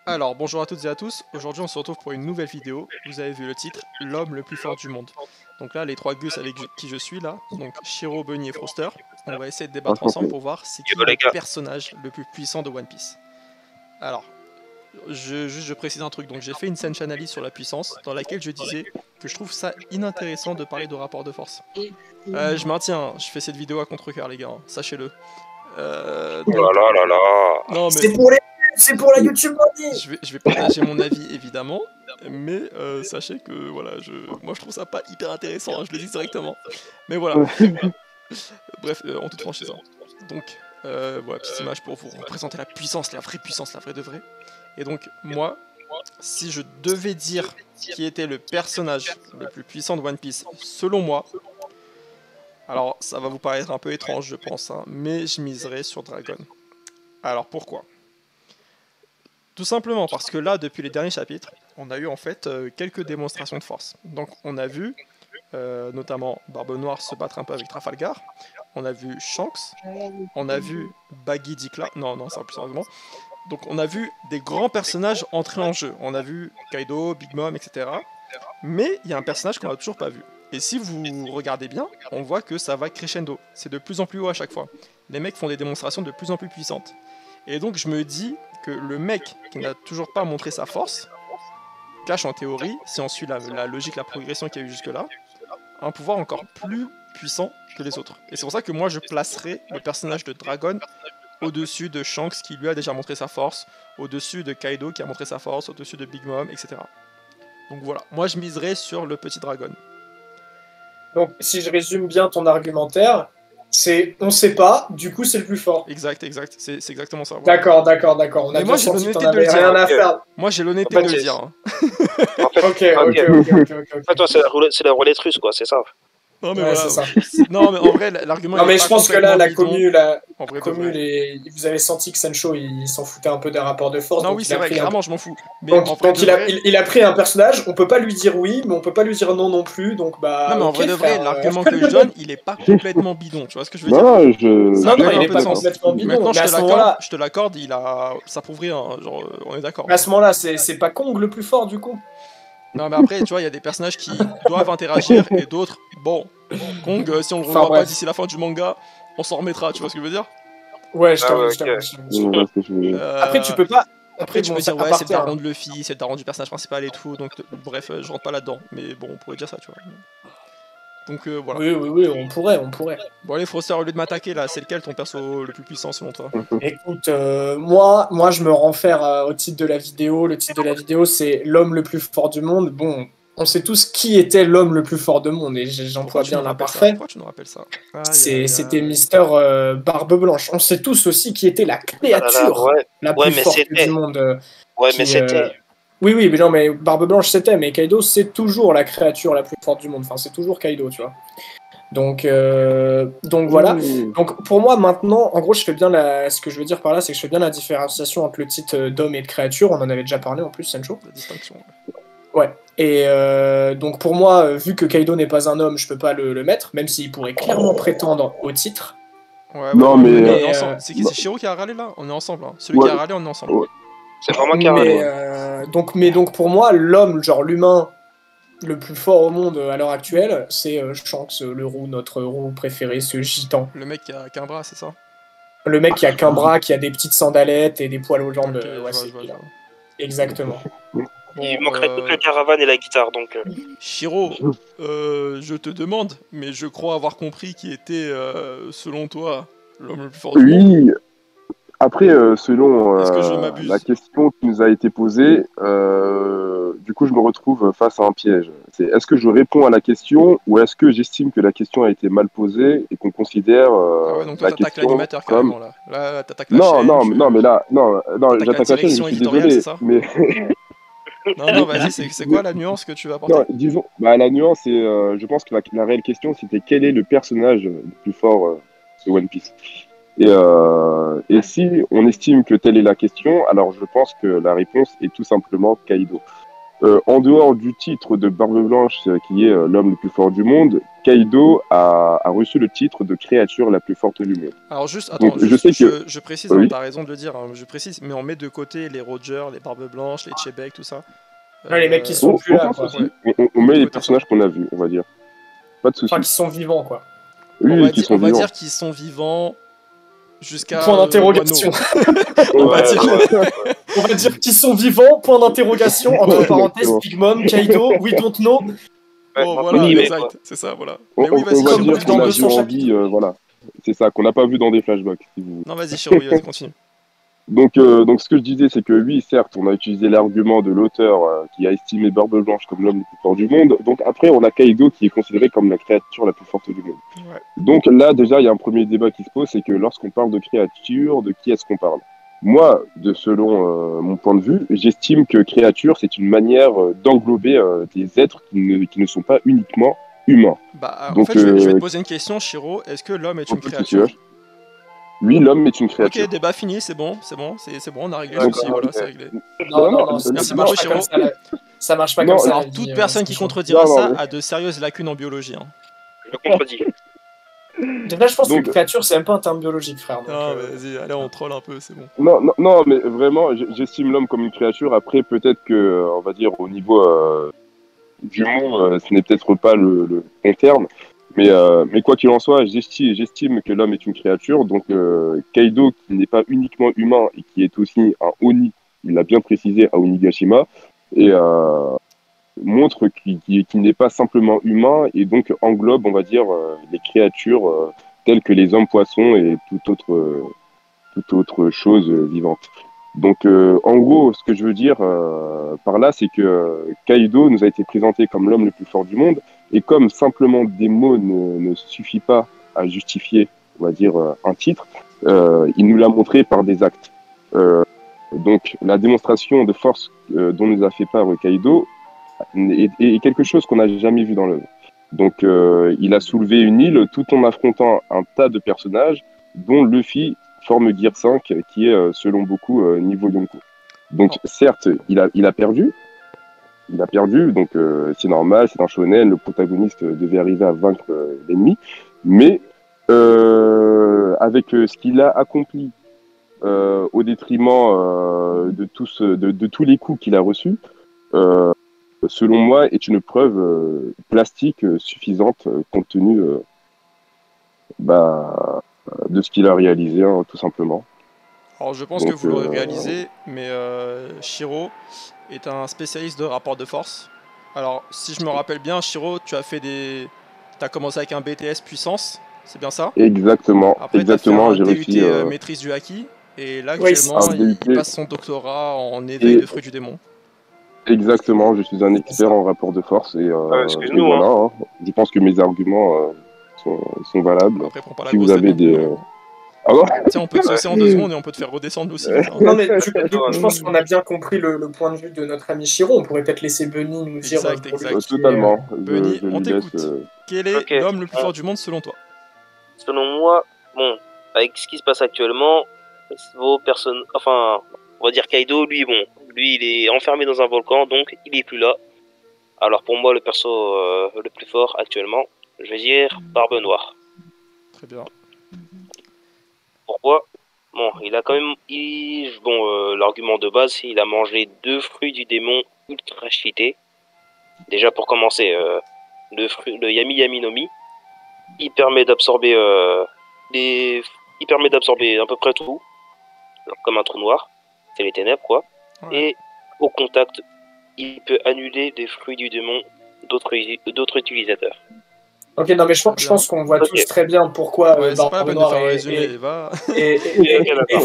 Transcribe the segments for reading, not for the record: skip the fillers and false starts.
Alors, bonjour à toutes et à tous, aujourd'hui on se retrouve pour une nouvelle vidéo. Vous avez vu le titre, l'homme le plus fort du monde. Donc là, les trois gus avec qui je suis là, donc Shiro, Bunny et Froster, on va essayer de débattre ensemble pour voir c'est qui le personnage le plus puissant de One Piece. Alors, je précise un truc, donc j'ai fait une scène analyse sur la puissance, dans laquelle je disais que je trouve ça inintéressant de parler de rapport de force. Je maintiens, je fais cette vidéo à contre-cœur les gars, hein, sachez-le. Oh là là là. Non, mais... C'est pour la YouTube Money. Je vais partager mon avis évidemment, mais sachez que voilà, moi je trouve ça pas hyper intéressant, hein, je le dis directement. Mais voilà. Bref, en toute franchise. Hein. Donc, voilà, petite image pour vous représenter la puissance, la vraie puissance, la vraie de vraie. Et donc, moi, si je devais dire qui était le personnage le plus puissant de One Piece, selon moi, alors ça va vous paraître un peu étrange, je pense, hein, mais je miserais sur Dragon. Alors pourquoi ? Tout simplement parce que là, depuis les derniers chapitres, on a eu en fait quelques démonstrations de force. Donc on a vu notamment Barbe Noire se battre un peu avec Trafalgar, on a vu Shanks, on a vu Baggy Dikla, non, c'est un plus sérieusement. Donc on a vu des grands personnages entrer en jeu, on a vu Kaido, Big Mom, etc. Mais il y a un personnage qu'on n'a toujours pas vu. Et si vous regardez bien, on voit que ça va crescendo, c'est de plus en plus haut à chaque fois. Les mecs font des démonstrations de plus en plus puissantes. Et donc je me dis que le mec qui n'a toujours pas montré sa force cache en théorie, si on suit la logique, la progression qu'il y a eu jusque là, un pouvoir encore plus puissant que les autres. Et c'est pour ça que moi je placerai le personnage de Dragon au-dessus de Shanks qui lui a déjà montré sa force, au-dessus de Kaido qui a montré sa force, au-dessus de Big Mom, etc. Donc voilà, moi je miserai sur le petit Dragon. Donc si je résume bien ton argumentaire, c'est on sait pas, du coup c'est le plus fort. Exact, c'est exactement ça. Voilà. D'accord. On a bien senti que t'en avais rien à faire. Moi j'ai l'honnêteté de le dire. Hein. Ok. En fait, toi, c'est la roulette russe, quoi, c'est ça. Non mais ouais, voilà. c'est ça. Non mais en vrai l'argument. Non mais je pense que là la commu, vous avez senti que Sancho il s'en foutait un peu des rapports de force. Non oui c'est vrai, clairement je m'en fous. Mais donc il a pris un personnage, on peut pas lui dire oui, mais on peut pas lui dire non plus, donc bah. Non mais en vrai de vrai, l'argument que je donne, il est pas complètement bidon, tu vois ce que je veux dire? Non, il est pas complètement bidon. Maintenant je te l'accorde, ça prouve rien, genre on est d'accord. À ce moment-là, c'est pas Kong le plus fort du coup? Non mais après, tu vois, il y a des personnages qui doivent interagir et d'autres, bon, Kong, si on le revoit pas d'ici la fin du manga, on s'en remettra, tu vois ce que je veux dire? Ouais, je t'avoue. Après, tu peux pas... Après, tu peux dire, ouais, c'est le daron de Luffy, c'est le daron du personnage principal et tout, donc bref, je rentre pas là-dedans, mais bon, on pourrait dire ça, tu vois. Donc voilà. Oui, on pourrait. Bon allez Froster, au lieu de m'attaquer là, c'est lequel ton perso le plus puissant selon toi? Écoute, moi je me renfère au titre de la vidéo. Le titre de la vidéo c'est l'homme le plus fort du monde. Bon, on sait tous qui était l'homme le plus fort du monde et j'emploie bien l'imparfait. Pourquoi tu nous rappelles ça? C'était Mister Barbe Blanche. On sait tous aussi qui était la créature la plus forte du monde. Mais c'était... Oui, mais non, mais Barbe Blanche c'était, mais Kaido c'est toujours la créature la plus forte du monde. Enfin, c'est toujours Kaido, tu vois. Donc voilà. Donc pour moi maintenant, en gros, je fais bien ce que je veux dire par là, c'est que je fais bien la différenciation entre le titre d'homme et de créature. On en avait déjà parlé en plus, Sancho. La distinction. Ouais. Et donc pour moi, vu que Kaido n'est pas un homme, je peux pas le mettre, même s'il pourrait clairement prétendre au titre. Ouais, non mais c'est qui? C'est Shiro qui a râlé là? On est ensemble. Hein. Celui qui a râlé, on est ensemble. Ouais. C'est vraiment qui a râlé. Donc pour moi, l'homme, genre l'humain le plus fort au monde à l'heure actuelle, c'est Shanks, notre roux préféré, ce gitan. Le mec qui a qu'un bras, c'est ça? Le mec qui a qu'un bras, qui a des petites sandalettes et des poils aux jambes. Exactement. Bon, il manquerait toute la caravane et la guitare, donc... Shiro, je te demande, mais je crois avoir compris qui était, selon toi, l'homme le plus fort du monde. Oui. Après, selon la question qui nous a été posée, du coup, je me retrouve face à un piège. Est-ce que je réponds à la question ou est-ce que j'estime que la question a été mal posée et qu'on considère donc toi, la question l'animateur comme... carrément, là. Là, t'attaques la chaîne. Non, mais là, j'attaque la chaîne, je suis désolé. Mais... non, vas-y, c'est quoi la nuance que tu vas apporter? Non, disons, la nuance, c'est, je pense que la réelle question, c'était quel est le personnage le plus fort de One Piece. Et si on estime que telle est la question, alors je pense que la réponse est tout simplement Kaido. En dehors du titre de Barbe Blanche, qui est l'homme le plus fort du monde, Kaido a reçu le titre de créature la plus forte du monde. Alors juste, attends, donc, je précise, oui. T'as raison de le dire, hein, je précise, mais on met de côté les Roger, les Barbes Blanches, les Chebek, tout ça. Les mecs qui sont plus là, quoi. Ouais. On met les personnages qu'on a vus, on va dire. Pas de soucis. Enfin, qui sont vivants, quoi. Oui, on va vivants. dire qu'ils sont vivants jusqu'à... Point d'interrogation. On va dire qu'ils sont vivants, point d'interrogation, entre parenthèses, Big Mom, Kaido, we don't know. Oh, voilà, exact, c'est ça, voilà. Mais oui, vas-y, on va dire qu'on a vu en vie, voilà. C'est ça, qu'on n'a pas vu dans des flashbacks. Si vous... Non, vas-y, Shiro, vas-y, continue. Donc, ce que je disais, c'est que oui, certes, on a utilisé l'argument de l'auteur qui a estimé Barbe Blanche comme l'homme le plus fort du monde. Donc après, on a Kaido qui est considéré comme la créature la plus forte du monde. Ouais. Donc là, déjà, il y a un premier débat qui se pose, c'est que lorsqu'on parle de créature, de qui est-ce qu'on parle? Moi, selon mon point de vue, j'estime que créature, c'est une manière d'englober des êtres qui ne sont pas uniquement humains. Bah, donc, en fait, je vais te poser une question, Shiro. Est-ce que l'homme est une créature? Oui, l'homme est une créature. Ok, débat fini, c'est bon, on a réglé le souci, voilà, c'est réglé. Non, merci beaucoup, Shiro. Ça marche pas comme ça. Alors, toute personne qui contredira ça a de sérieuses lacunes en biologie. Hein. Je contredis. Déjà, je pense que créature, c'est même pas un terme biologique, frère. Non, vas-y, allez, on troll un peu, c'est bon. Non, mais vraiment, j'estime l'homme comme une créature. Après, peut-être que, on va dire, au niveau du monde, ce n'est peut-être pas le bon terme. Mais quoi qu'il en soit, j'estime que l'homme est une créature. Donc, Kaido, qui n'est pas uniquement humain et qui est aussi un Oni, il l'a bien précisé à Onigashima, et montre qu'il n'est pas simplement humain et donc englobe, on va dire, les créatures telles que les hommes-poissons et toute autre chose vivante. Donc, en gros, ce que je veux dire par là, c'est que Kaido nous a été présenté comme l'homme le plus fort du monde, et comme simplement des mots ne suffit pas à justifier, on va dire, un titre, il nous l'a montré par des actes. Donc, la démonstration de force dont nous a fait part Kaido est quelque chose qu'on n'a jamais vu dans l'œuvre. Donc, il a soulevé une île tout en affrontant un tas de personnages, dont Luffy forme Gear 5, qui est, selon beaucoup, niveau Yonko. Donc, certes, il a perdu. Il a perdu, donc c'est normal, c'est un shonen, le protagoniste devait arriver à vaincre l'ennemi. Mais avec ce qu'il a accompli au détriment de tous les coups qu'il a reçus, selon moi, est une preuve plastique suffisante compte tenu de ce qu'il a réalisé, hein, tout simplement. Alors je pense que vous l'aurez réalisé, mais Shiro est un spécialiste de rapport de force. Alors si je me rappelle bien, Shiro, tu as commencé avec un BTS puissance, c'est bien ça? Exactement. Après, exactement. Tu as fait un DUT maîtrise du haki, et là actuellement il passe son doctorat en éveil de fruits du démon. Exactement, je suis un expert en rapport de force et voilà, hein. Je pense que mes arguments sont valables. Après, prends pas la si vous avez des... Ah bon? Tiens, on peut te saucer en 2 secondes et on peut te faire redescendre aussi. Non, mais je pense qu'on a bien compris le point de vue de notre ami Shiro. On pourrait peut-être laisser Bunny nous dire. Exact. Totalement. Bunny, on t'écoute. Quel est l'homme le plus fort du monde selon toi? Selon moi, bon, avec ce qui se passe actuellement, vos personnes, enfin, on va dire Kaido, lui, il est enfermé dans un volcan, donc il est plus là. Alors pour moi, le perso le plus fort actuellement, je vais dire Barbe Noire. Très bien. Pourquoi? Bon, il a quand même, l'argument de base, il a mangé 2 fruits du démon ultra cheatés. Déjà pour commencer, le Yami Yami no Mi, il permet d'absorber à peu près tout, comme un trou noir, c'est les ténèbres quoi. Ouais. Et au contact, il peut annuler des fruits du démon d'autres utilisateurs. Ok, non mais je pense qu'on voit tous très bien pourquoi Barbe Noire est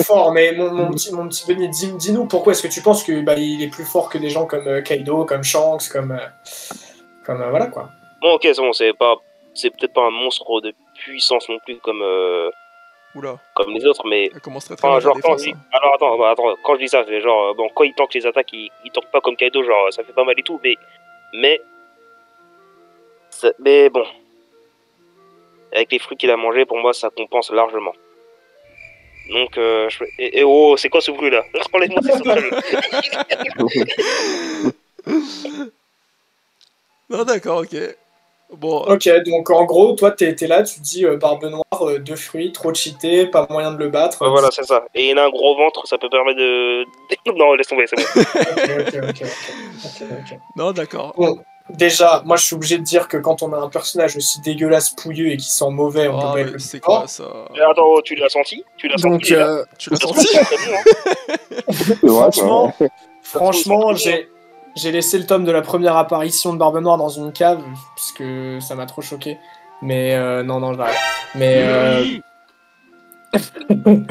fort, mais mon petit Benny, dis-nous pourquoi est-ce que tu penses qu'il est plus fort que des gens comme Kaido, comme Shanks, comme voilà quoi. Bon ok, c'est peut-être pas un monstre de puissance non plus comme les autres, mais genre alors attends, quand je dis ça, c'est genre quand il tank les attaques, il tank pas comme Kaido, genre ça fait pas mal et tout, mais bon. Avec les fruits qu'il a mangés, pour moi, ça compense largement. Donc, c'est quoi ce bruit là? Enlève-moi ce bruit. Non, d'accord, ok. Bon. Ok, donc en gros, toi, t'es là, tu te dis Barbe Noire, 2 fruits, trop cheaté, pas moyen de le battre. Voilà, c'est ça. Et il a un gros ventre, ça peut permettre de... Non, laisse tomber, c'est bon. Ok. Non, d'accord. Bon, déjà, moi, je suis obligé de dire que quand on a un personnage aussi dégueulasse, pouilleux et qui sent mauvais, on peut pas être le c'est plus fort. quoi ça? Mais attends, tu l'as senti? Tu l'as Donc, senti tu l'as senti? Franchement, j'ai laissé le tome de la première apparition de Barbe Noire dans une cave, puisque ça m'a trop choqué. Mais non, j'arrête. Mais... Non,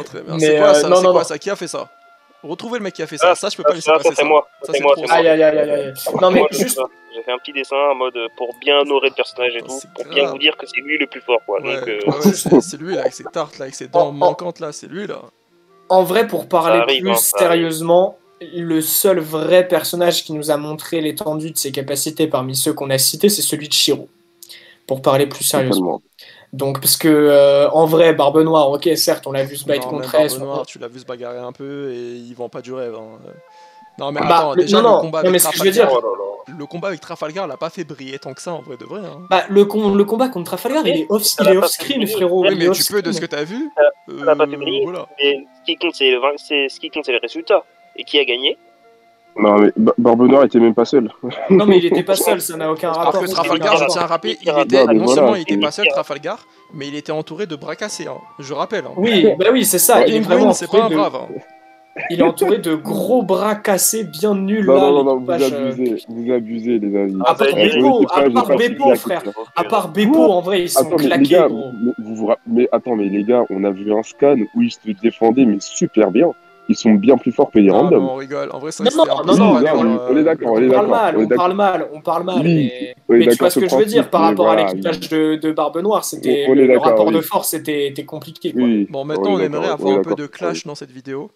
très bien. C'est quoi ça? C'est quoi ça? Qui a fait ça? Retrouvez le mec qui a fait ça. Ça, je peux pas laisser passer ça. C'est moi. Ça, c'est trop. Aïe. Non, mais juste... J'ai fait un petit dessin en mode pour bien honorer le personnage et tout, pour bien vous dire que c'est lui le plus fort, quoi. Ouais, Donc, c'est lui, là, avec ses tartes, là, avec ses dents manquantes, là, c'est lui, là. En vrai, pour parler plus sérieusement, le seul vrai personnage qui nous a montré l'étendue de ses capacités parmi ceux qu'on a cités, c'est celui de Shiro. Pour parler plus sérieusement. Donc, parce que, en vrai, Barbe Noire, ok, certes, on l'a vu se battre contre elle. Barbe Noire, tu l'as vu se bagarrer un peu et il vend pas du rêve. Hein. Non, mais bah, attends, déjà, le combat avec Trafalgar. Le combat avec Trafalgar l'a pas fait briller tant que ça, en vrai de vrai. Hein. Bah, le combat contre Trafalgar, il est off-screen, frérot. Oui, mais tu peux, de ce que t'as vu. Ça n'a pas fait briller. Voilà. Mais ce qui compte, c'est le résultat. Et qui a gagné? Non, mais Barbe Noire était même pas seul. Non, mais il était pas seul, ça n'a aucun rapport. Alors que Trafalgar, je tiens à rappeler, non seulement il était pas seul, Trafalgar, mais il était entouré de bras cassés, hein. Je rappelle. Hein. Oui, bah oui, c'est ça. Il est vraiment. C'est pas un brave. Hein. Il est entouré de gros bras cassés bien nuls. Non, vous abusez, les amis. À part Beppo, frère. À part Beppo, en vrai, ils sont claqués, gros. Mais attends, mais les gars, on a vu un scan où ils se défendaient, mais super bien. Ils sont bien plus forts que les randoms. Non, on rigole. En vrai, ça, non, on est d'accord. On parle mal. Mais tu vois ce que je veux dire par rapport à l'équipage de Barbe Noire, c'était le rapport de force était compliqué. Quoi. Bon, maintenant, on aimerait avoir un peu de clash dans cette vidéo.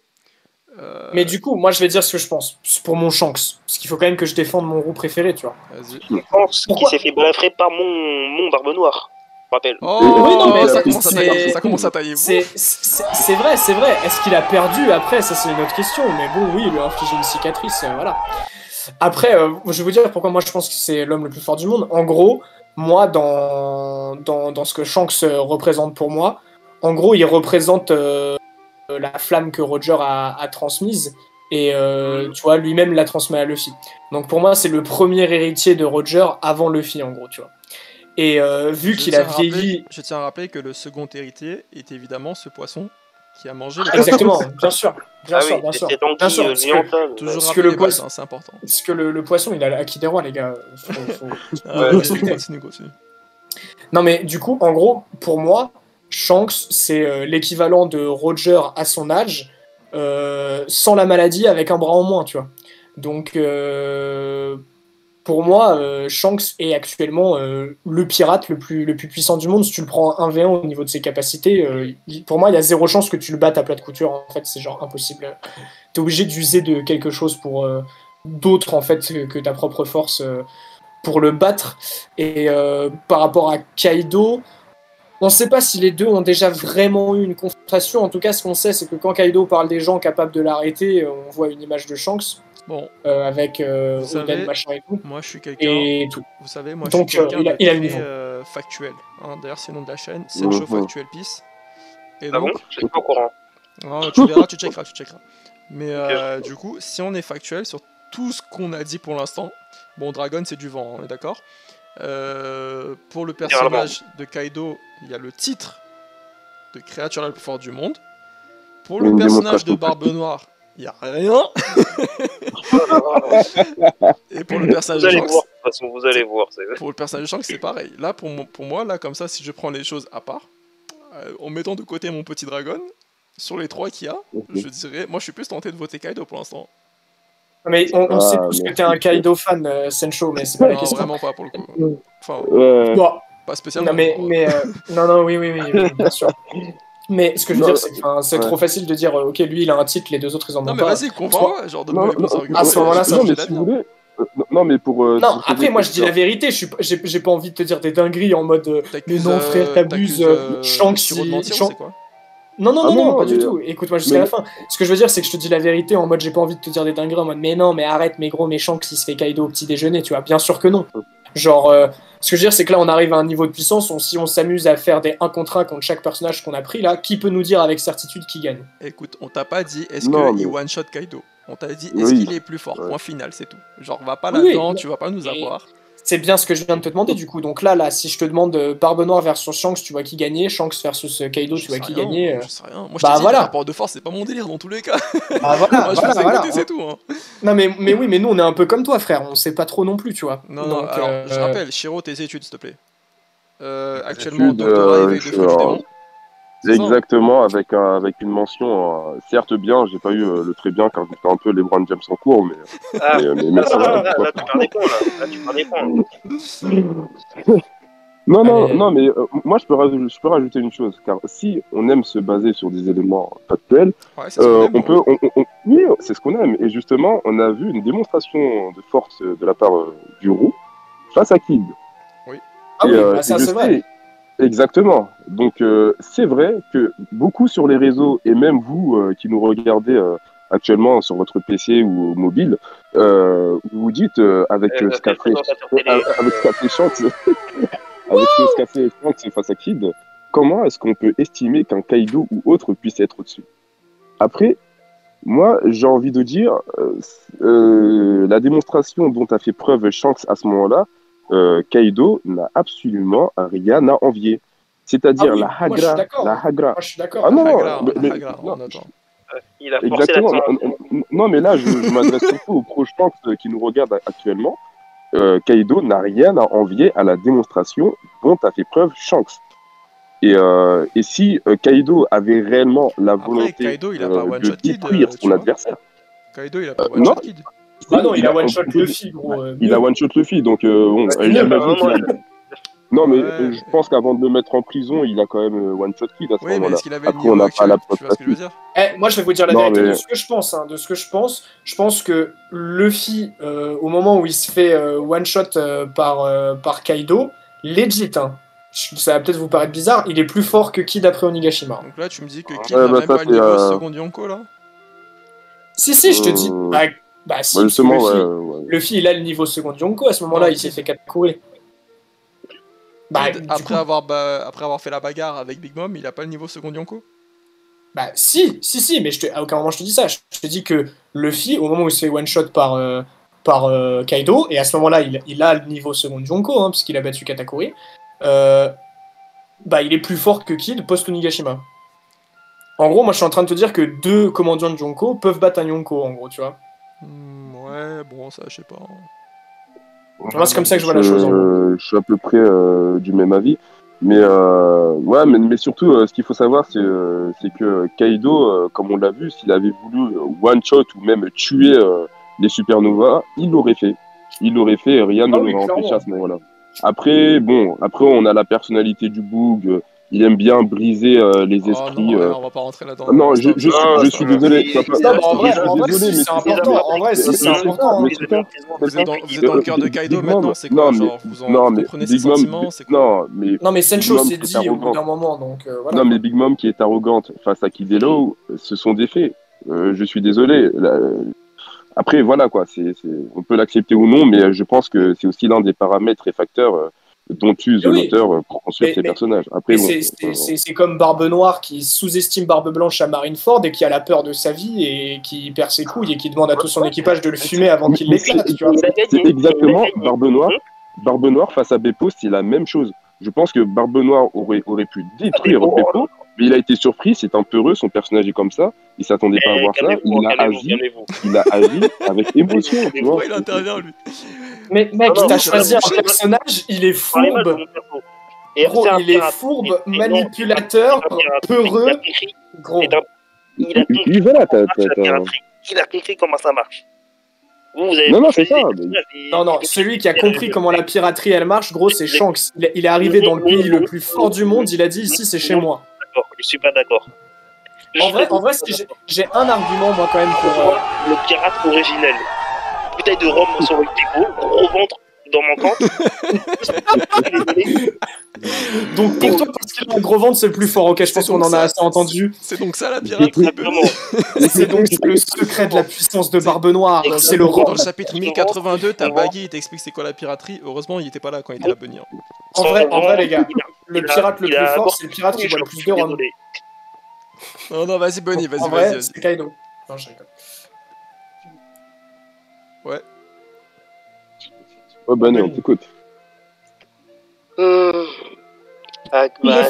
Mais du coup, moi, je vais dire ce que je pense. Pour mon Shanks. Parce qu'il faut quand même que je défende mon roux préféré, tu vois. Vas-y. Je pense qu'il s'est fait balafrer par mon Barbe Noire. Rappelle. Oh, oui, non, mais ça commence à tailler. C'est vrai. Est-ce qu'il a perdu après? Ça, c'est une autre question. Mais bon, oui, il lui a infligé une cicatrice, voilà. Après, je vais vous dire pourquoi moi je pense que c'est l'homme le plus fort du monde. En gros, moi, dans ce que Shanks représente pour moi, en gros, il représente la flamme que Roger a transmise. Et tu vois, lui-même la transmet à Luffy. Donc pour moi, c'est le premier héritier de Roger avant Luffy, en gros, tu vois. Et vu qu'il a vieilli... Je tiens à rappeler que le second héritier est évidemment ce poisson qui a mangé le Exactement, bien sûr. Toujours rappeler les bases, c'est important. Parce que le poisson, il a l'acquis des rois, les gars. Continue. Non mais du coup, en gros, pour moi, Shanks, c'est l'équivalent de Roger à son âge, sans la maladie, avec un bras en moins, tu vois. Donc... pour moi, Shanks est actuellement le pirate le plus puissant du monde. Si tu le prends 1v1 au niveau de ses capacités, pour moi, il y a zéro chance que tu le battes à plat de couture. En fait, c'est genre impossible. T'es obligé d'user de quelque chose pour d'autre en fait que ta propre force pour le battre. Et par rapport à Kaido, on ne sait pas si les deux ont déjà vraiment eu une confrontation. En tout cas, ce qu'on sait, c'est que quand Kaido parle des gens capables de l'arrêter, on voit une image de Shanks. Bon, avec Oden, machin et tout. Moi, je suis quelqu'un. Et tout. Vous savez, moi, donc, je suis quelqu'un il a le niveau. factuel. Hein. D'ailleurs, c'est le nom de la chaîne, Sencho Factuel Peace. Et donc, je suis pas au courant. Non, tu verras, tu checkeras. Mais du coup, si on est factuel sur tout ce qu'on a dit pour l'instant, bon, Dragon, c'est du vent, on est d'accord. Pour le personnage de Kaido, il y a le titre de créature la plus forte du monde. Pour le personnage de Barbe Noire, il n'y a rien. Et pour le personnage de Shanks, vous allez voir. Pour le personnage de Shanks, c'est pareil. Là, pour moi, là, comme ça, si je prends les choses à part, en mettant de côté mon petit dragon, sur les 3 qu'il y a, je dirais, moi, je suis plus tenté de voter Kaido pour l'instant. Mais on sait tous que t'es un Kaido fan, Sencho, mais c'est pas la question. Non, vraiment pas pour le coup. Enfin, pas spécialement. Non, non, oui, bien sûr. Mais ce que je veux dire, c'est que c'est trop facile de dire, ok, lui il a un titre, les deux autres ils en ont pas. Non, mais vas-y, convainc-moi, genre donne-moi les bons arguments. À ce moment-là, ça me si vous voulez. Non, mais pour. Non, après, moi je dis la vérité, j'ai pas envie de te dire des dingueries en mode. Mais non, frère, t'abuses. Shanks, c'est quoi Non, pas du tout. Écoute-moi jusqu'à la fin. Ce que je veux dire, c'est que je te dis la vérité en mode j'ai pas envie de te dire des dingueries en mode mais non, mais arrête, mais gros, mais Shanks il se fait Kaido au petit déjeuner, tu vois. Bien sûr que non. Genre, ce que je veux dire, c'est que là on arrive à un niveau de puissance, si on s'amuse à faire des 1 contre 1 contre chaque personnage qu'on a pris là, qui peut nous dire avec certitude qui gagne? Écoute, on t'a pas dit est-ce qu'il one-shot Kaido. On t'a dit est-ce qu'il est plus fort. Point final, c'est tout. Genre, va pas là-dedans, tu vas pas nous avoir. C'est bien ce que je viens de te demander du coup. Donc là, si je te demande Barbe Noire versus Shanks, tu vois qui gagner. Shanks versus Kaido, tu vois qui gagner. Je sais rien. Moi, je te dis, le rapport de force, c'est pas mon délire dans tous les cas. Bah voilà, moi, je voilà. C'est tout. Hein. Non, mais oui, mais nous, on est un peu comme toi, frère. On sait pas trop non plus, tu vois. Non, alors, je rappelle, Shiro, tes études, s'il te plaît. Actuellement, doctorat éveil de fruits du démon. Exactement, avec une mention, certes bien, j'ai pas eu le très bien car j'étais un peu les LeBron James en cours, mais ça va. Là, tu perds des points, là. Tu perds des points. Non, mais moi je peux rajouter une chose, car si on aime se baser sur des éléments factuels, oui, c'est ce qu'on aime, et justement, on a vu une démonstration de force de la part du Roux face à Kid. Oui. Ça c'est vrai. Exactement. Donc c'est vrai que beaucoup sur les réseaux, et même vous qui nous regardez actuellement sur votre PC ou mobile, vous vous dites avec ce qu'a fait Shanks face à Kid, comment est-ce qu'on peut estimer qu'un Kaido ou autre puisse être au-dessus? Après, moi j'ai envie de dire la démonstration dont a fait preuve Shanks à ce moment-là, Kaido n'a absolument rien à envier. C'est-à-dire la Hagra. Moi, je suis d'accord. Ah non, il a forcé l'accent. Non, mais là, je m'adresse surtout aux pro Shanks qui nous regardent actuellement. Kaido n'a rien à envier à la démonstration dont a fait preuve Shanks. Et si Kaido avait réellement la volonté de détruire son adversaire. Kaido, il a pas one-shot Kid. Ah non, il a one-shot Luffy, gros. Il a one-shot Luffy, donc bon, non, mais je pense qu'avant de le mettre en prison, il a quand même one-shot Kid à ce moment-là. Mais est-ce qu'il avait le niveau actuel, tu vois ce que je veux dire? Moi, je vais vous dire la vérité de ce que je pense. Je pense que Luffy, au moment où il se fait one-shot par Kaido, legit, ça va peut-être vous paraître bizarre, il est plus fort que Kid après Onigashima. Donc là, tu me dis que Kid n'a même pas le niveau second Yonko, là? Si, je te dis. Si, Luffy, il a le niveau second Yonko, à ce moment-là, il s'est fait Katakuri. Après avoir fait la bagarre avec Big Mom, il a pas le niveau second Yonko? Si, mais à aucun moment je te dis ça. Je te dis que Luffy, au moment où il se fait one-shot par Kaido, et à ce moment-là, il a le niveau second Yonko, puisqu'il a battu Katakuri, il est plus fort que Kid post-Onigashima. En gros, moi je suis en train de te dire que 2 commandants de Yonko peuvent battre un Yonko, en gros, tu vois. Ouais, bon, ça, je sais pas. Moi, c'est comme ça que je vois la chose. Je suis à peu près du même avis. Mais surtout, ce qu'il faut savoir, c'est que Kaido, comme on l'a vu, s'il avait voulu one-shot ou même tuer les supernovas, il l'aurait fait. Rien ne l'aurait empêché à ce moment-là. Après, on a la personnalité du Boog. Il aime bien briser les esprits. On va pas rentrer là-dedans. Non, je suis désolé. En vrai, c'est important. En vrai, c'est important. Vous êtes dans le cœur de Kaido maintenant, c'est quoi? Genre, vous comprenez ses sentiments, c'est quoi? Non, mais Sencho, c'est dit au bout d'un moment, donc voilà. Non, mais Big Mom qui est arrogante face à Kid Hello, ce sont des faits. Je suis désolé. Après, voilà quoi. On peut l'accepter ou non, mais je pense que c'est aussi l'un des paramètres et facteurs dont use l'auteur pour construire ses personnages. Après, c'est comme Barbe Noire qui sous-estime Barbe Blanche à Marineford et qui a la peur de sa vie et qui perd ses couilles et qui demande à tout son équipage de le fumer avant qu'il l'éclate. C'est exactement Barbe Noire face à Beppo, c'est la même chose. Je pense que Barbe Noire aurait pu détruire Beppo, mais il a été surpris, c'est un peureux, son personnage est comme ça, il s'attendait pas à voir ça, il a agi avec émotion. Pourquoi il intervient, lui? Mais mec, t'as choisi un personnage, il est fourbe. Il est fourbe, manipulateur, peureux. Gros. Il a compris comment ça marche. Non, c'est ça. Non, celui qui a compris comment la piraterie elle marche, gros, c'est Shanks. Il est arrivé dans le pays le plus fort du monde, il a dit ici c'est chez moi. Je suis pas d'accord. En vrai, j'ai un argument moi quand même pour le pirate originel. Bouteille de rhum sur le déco, gros ventre, dans mon compte. Donc pour toi, parce qu'il a un gros ventre, c'est le plus fort. Ok, je pense qu'on en a assez entendu. C'est donc ça la piraterie. C'est donc le secret de la puissance de Barbe Noire. C'est le Dans le chapitre 1082, t'as Baggy, il t'explique c'est quoi la piraterie. Heureusement, il était pas là quand il était à Bunny. En vrai, les gars, le pirate le plus fort, c'est le pirate qui boit le plus de rhum. Non, vas-y, Bunny, vas-y. En vrai, c'est Kaido. Non, je rigole. Ouais. Ouais, Bunny, on t'écoute. J'ai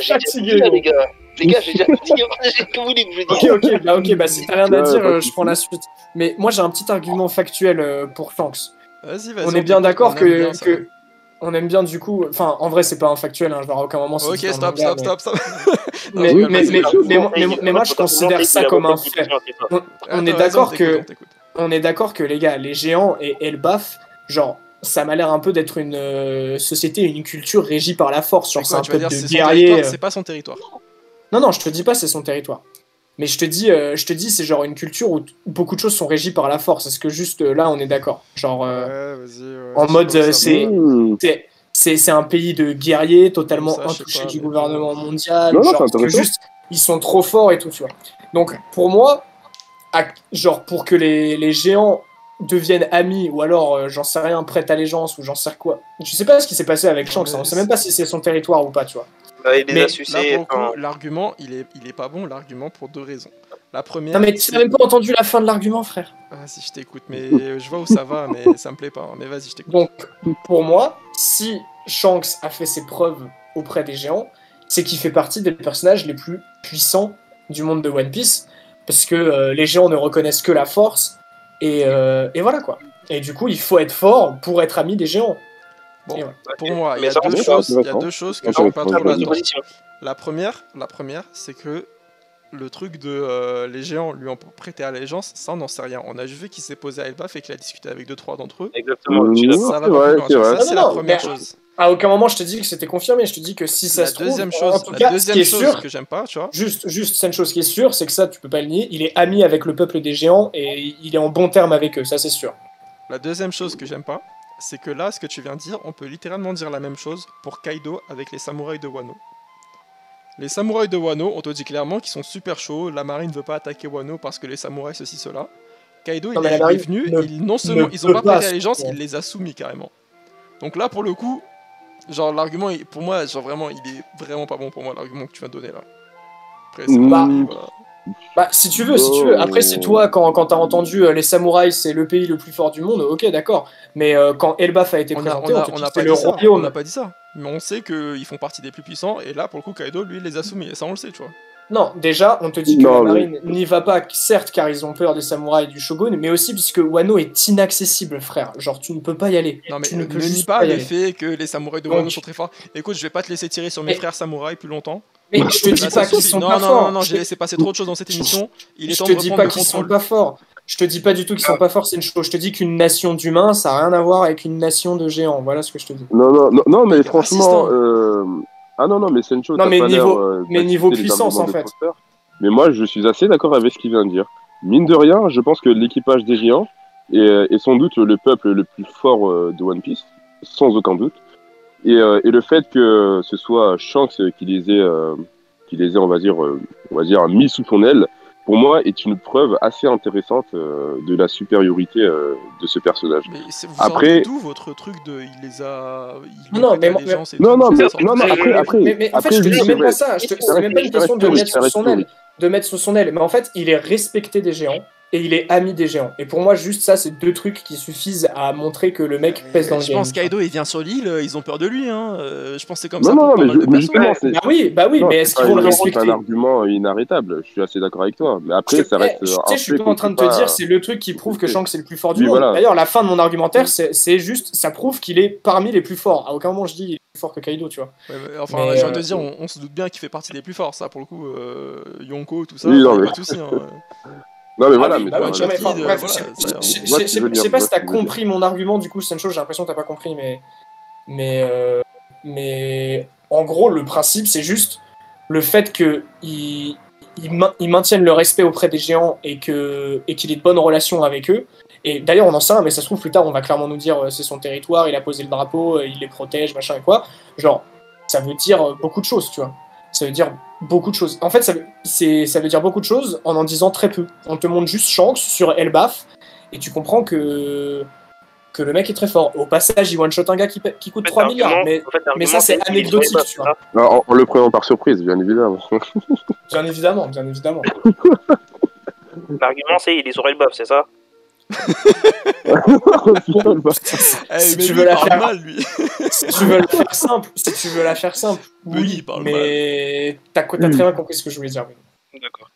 fatigué, les gars. Les gars, j'ai déjà dit, que vous voulez que je dise. Ok, bah si t'as rien à dire, je prends la suite. Mais moi j'ai un petit argument factuel pour Shanks. Vas-y. On est bien d'accord que on aime bien du coup. Enfin, en vrai, c'est pas un factuel, hein, je vois à aucun moment. Ok, stop. Mais moi je considère ça comme un fait. On est d'accord que les gars, les géants et Elbaf, genre. Ça m'a l'air un peu d'être une société, une culture régie par la force. Genre, c'est un peuple de guerriers. C'est pas son territoire. Non, je te dis pas c'est son territoire. Mais je te dis c'est genre une culture où beaucoup de choses sont régies par la force. Est-ce que juste là, on est d'accord? Genre, en mode, c'est un pays de guerriers totalement intouché du gouvernement mondial. Genre, que juste, ils sont trop forts et tout, tu vois. Donc, pour moi, genre, pour que les géants deviennent amis ou alors j'en sais rien, prête allégeance ou j'en sais quoi. Je sais pas ce qui s'est passé avec Shanks, on sait même pas si c'est son territoire ou pas, tu vois. Il les a sucés. Là, pour le coup, l'argument, il est pas bon, l'argument pour deux raisons. La première. Non mais tu n'as même pas entendu la fin de l'argument, frère. Ah si, je t'écoute, mais je vois où ça va, mais ça me plaît pas. Mais vas-y, je t'écoute. Donc pour moi, si Shanks a fait ses preuves auprès des géants, c'est qu'il fait partie des personnages les plus puissants du monde de One Piece, parce que les géants ne reconnaissent que la force. Et voilà quoi. Et du coup, il faut être fort pour être ami des géants. Bon, pour moi, il y a deux choses que j'aime pas trop là-dedans. La première, c'est que le truc de les géants lui ont prêté allégeance, ça on n'en sait rien. On a juste vu qu'il s'est posé à Elbaf et qu'il a discuté avec 2-3 d'entre eux. Exactement. Ça va pas plus loin. Ça, c'est la première chose. À aucun moment je te dis que c'était confirmé, je te dis que si ça se trouve... La deuxième chose que j'aime pas, tu vois. Juste, c'est une chose qui est sûre, c'est que ça, tu peux pas le nier, il est ami avec le peuple des géants et il est en bon terme avec eux, ça c'est sûr. La deuxième chose que j'aime pas, c'est que là, ce que tu viens de dire, on peut littéralement dire la même chose pour Kaido avec les samouraïs de Wano. Les samouraïs de Wano, on te dit clairement qu'ils sont super chauds, la marine ne veut pas attaquer Wano parce que les samouraïs ceci, cela. Kaido, il est venu, non seulement ils ont pas prêté allégeance, il les a soumis carrément. Donc là, pour le coup... Genre l'argument, pour moi, genre vraiment, il est vraiment pas bon pour moi, l'argument que tu viens de donner là. Après, c'est voilà. Bah, si tu veux. Après, c'est toi, quand t'as entendu les samouraïs, c'est le pays le plus fort du monde, ok, d'accord. Mais quand Elbaf a été présenté, on a pas dit ça. On n'a pas dit ça. Mais on sait qu'ils font partie des plus puissants, et là, pour le coup, Kaido, lui, il les a soumis, et ça, on le sait, tu vois. Non, déjà, on te dit que la marine n'y va pas, certes, car ils ont peur des samouraïs et du shogun, mais aussi puisque Wano est inaccessible, frère. Genre, tu ne peux pas y aller. Non, mais ne nie pas le fait que les samouraïs de Wano sont très forts. Écoute, je vais pas te laisser tirer sur mes frères samouraïs plus longtemps. Mais je te dis pas qu'ils sont pas forts. Non, j'ai laissé passer trop de choses dans cette émission. Je te dis pas qu'ils sont pas forts. Je te dis pas du tout qu'ils sont pas forts, c'est une chose. Je te dis qu'une nation d'humains, ça a rien à voir avec une nation de géants. Voilà ce que je te dis. Non, mais franchement... Ah non, mais c'est une chose... Non, mais niveau puissance, en fait. Mais moi, je suis assez d'accord avec ce qu'il vient de dire. Mine de rien, je pense que l'équipage des géants est sans doute le peuple le plus fort de One Piece, sans aucun doute. Et le fait que ce soit Shanks qui les ait, on va dire, mis sous son aile, pour moi, est une preuve assez intéressante de la supériorité de ce personnage. Mais vous après, d'où votre truc de il les a après en fait je te dis même pas ça, c'est même pas une question de mettre sous son aile, mais en fait il est respecté des géants et il est ami des géants. Et pour moi, juste ça, c'est deux trucs qui suffisent à montrer que le mec pèse dans le game. Je pense Kaido, il vient sur l'île, ils ont peur de lui. Hein. Je pense que c'est comme ça. Non, mais justement, c'est... Bah oui, mais est-ce qu'ils vont le respecter? C'est un argument inarrêtable, je suis assez d'accord avec toi. Mais après, ça reste... Je suis pas en train de te dire, c'est le truc qui prouve que Shanks est le plus fort du monde. D'ailleurs, la fin de mon argumentaire, c'est juste, ça prouve qu'il est parmi les plus forts. À aucun moment, je dis il est plus fort que Kaido, tu vois. Enfin, je viens de te dire, on se doute bien qu'il fait partie des plus forts. Ça, pour le coup, Yonko, tout ça, pas de soucis. Non mais voilà, je sais pas si t'as compris mon argument, du coup c'est une chose, j'ai l'impression que t'as pas compris, mais en gros le principe c'est juste le fait que ils maintiennent le respect auprès des géants et qu'il ait de bonnes relations avec eux, Et d'ailleurs, on en sait un, mais ça se trouve plus tard, on va clairement nous dire c'est son territoire, il a posé le drapeau, il les protège, machin et quoi. Genre, ça veut dire beaucoup de choses, tu vois. Ça veut dire beaucoup de choses. En fait, ça veut dire beaucoup de choses en disant très peu. On te montre juste Shanks sur Elbaf, et tu comprends que le mec est très fort. Au passage, il one-shot un gars qui coûte 3 milliards, mais ça, c'est anecdotique, tu vois. En le prenant par surprise, bien évidemment. Bien évidemment. L'argument, c'est il est sur Elbaf, c'est ça? Si tu veux la faire mal, lui. Si tu veux la faire simple, oui, mais t'as très bien compris ce que je voulais dire. D'accord.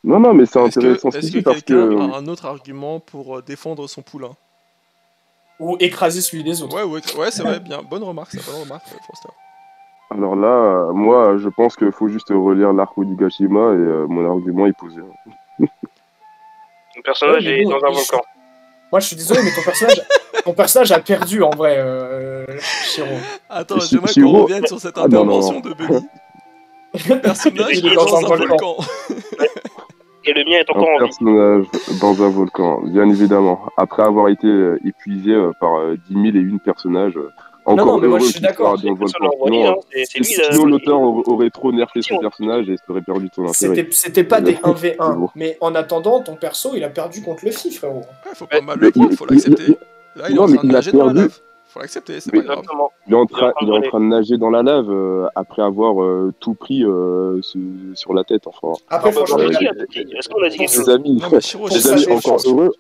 Non, mais c'est intéressant. Est-ce que quelqu'un a un autre argument pour défendre son poulain? Ou écraser celui des autres. Ouais, c'est vrai, bien. Bonne remarque, Foster. Alors là, moi, je pense qu'il faut juste relire l'arc d'Higashima et mon argument est posé. Le personnage est dans un volcan. Moi, je suis désolé, mais ton personnage a perdu en vrai, Shiro. Attends, j'aimerais qu'on revienne sur cette intervention de Benny. Le personnage est dans un volcan. Et le mien est encore en vie. Personnage dans un volcan, bien évidemment. Après avoir été épuisé par 10 001 personnages, encore mais moi, je heureux suis d'accord. dans le volcan. Sinon, l'auteur aurait trop nerfé son personnage et ça aurait perdu son intérêt. C'était pas des 1v1, mais en attendant, ton perso, il a perdu contre Luffy, frérot. Ouais, faut pas mal le prendre, faut l'accepter. Là, il est en train de nager dans la lave. Faut l'accepter, c'est pas grave. Il est en train de nager dans la lave après avoir tout pris sur la tête. Enfin. Après, franchement, est-ce qu'on a dit quelque chose? Les amis,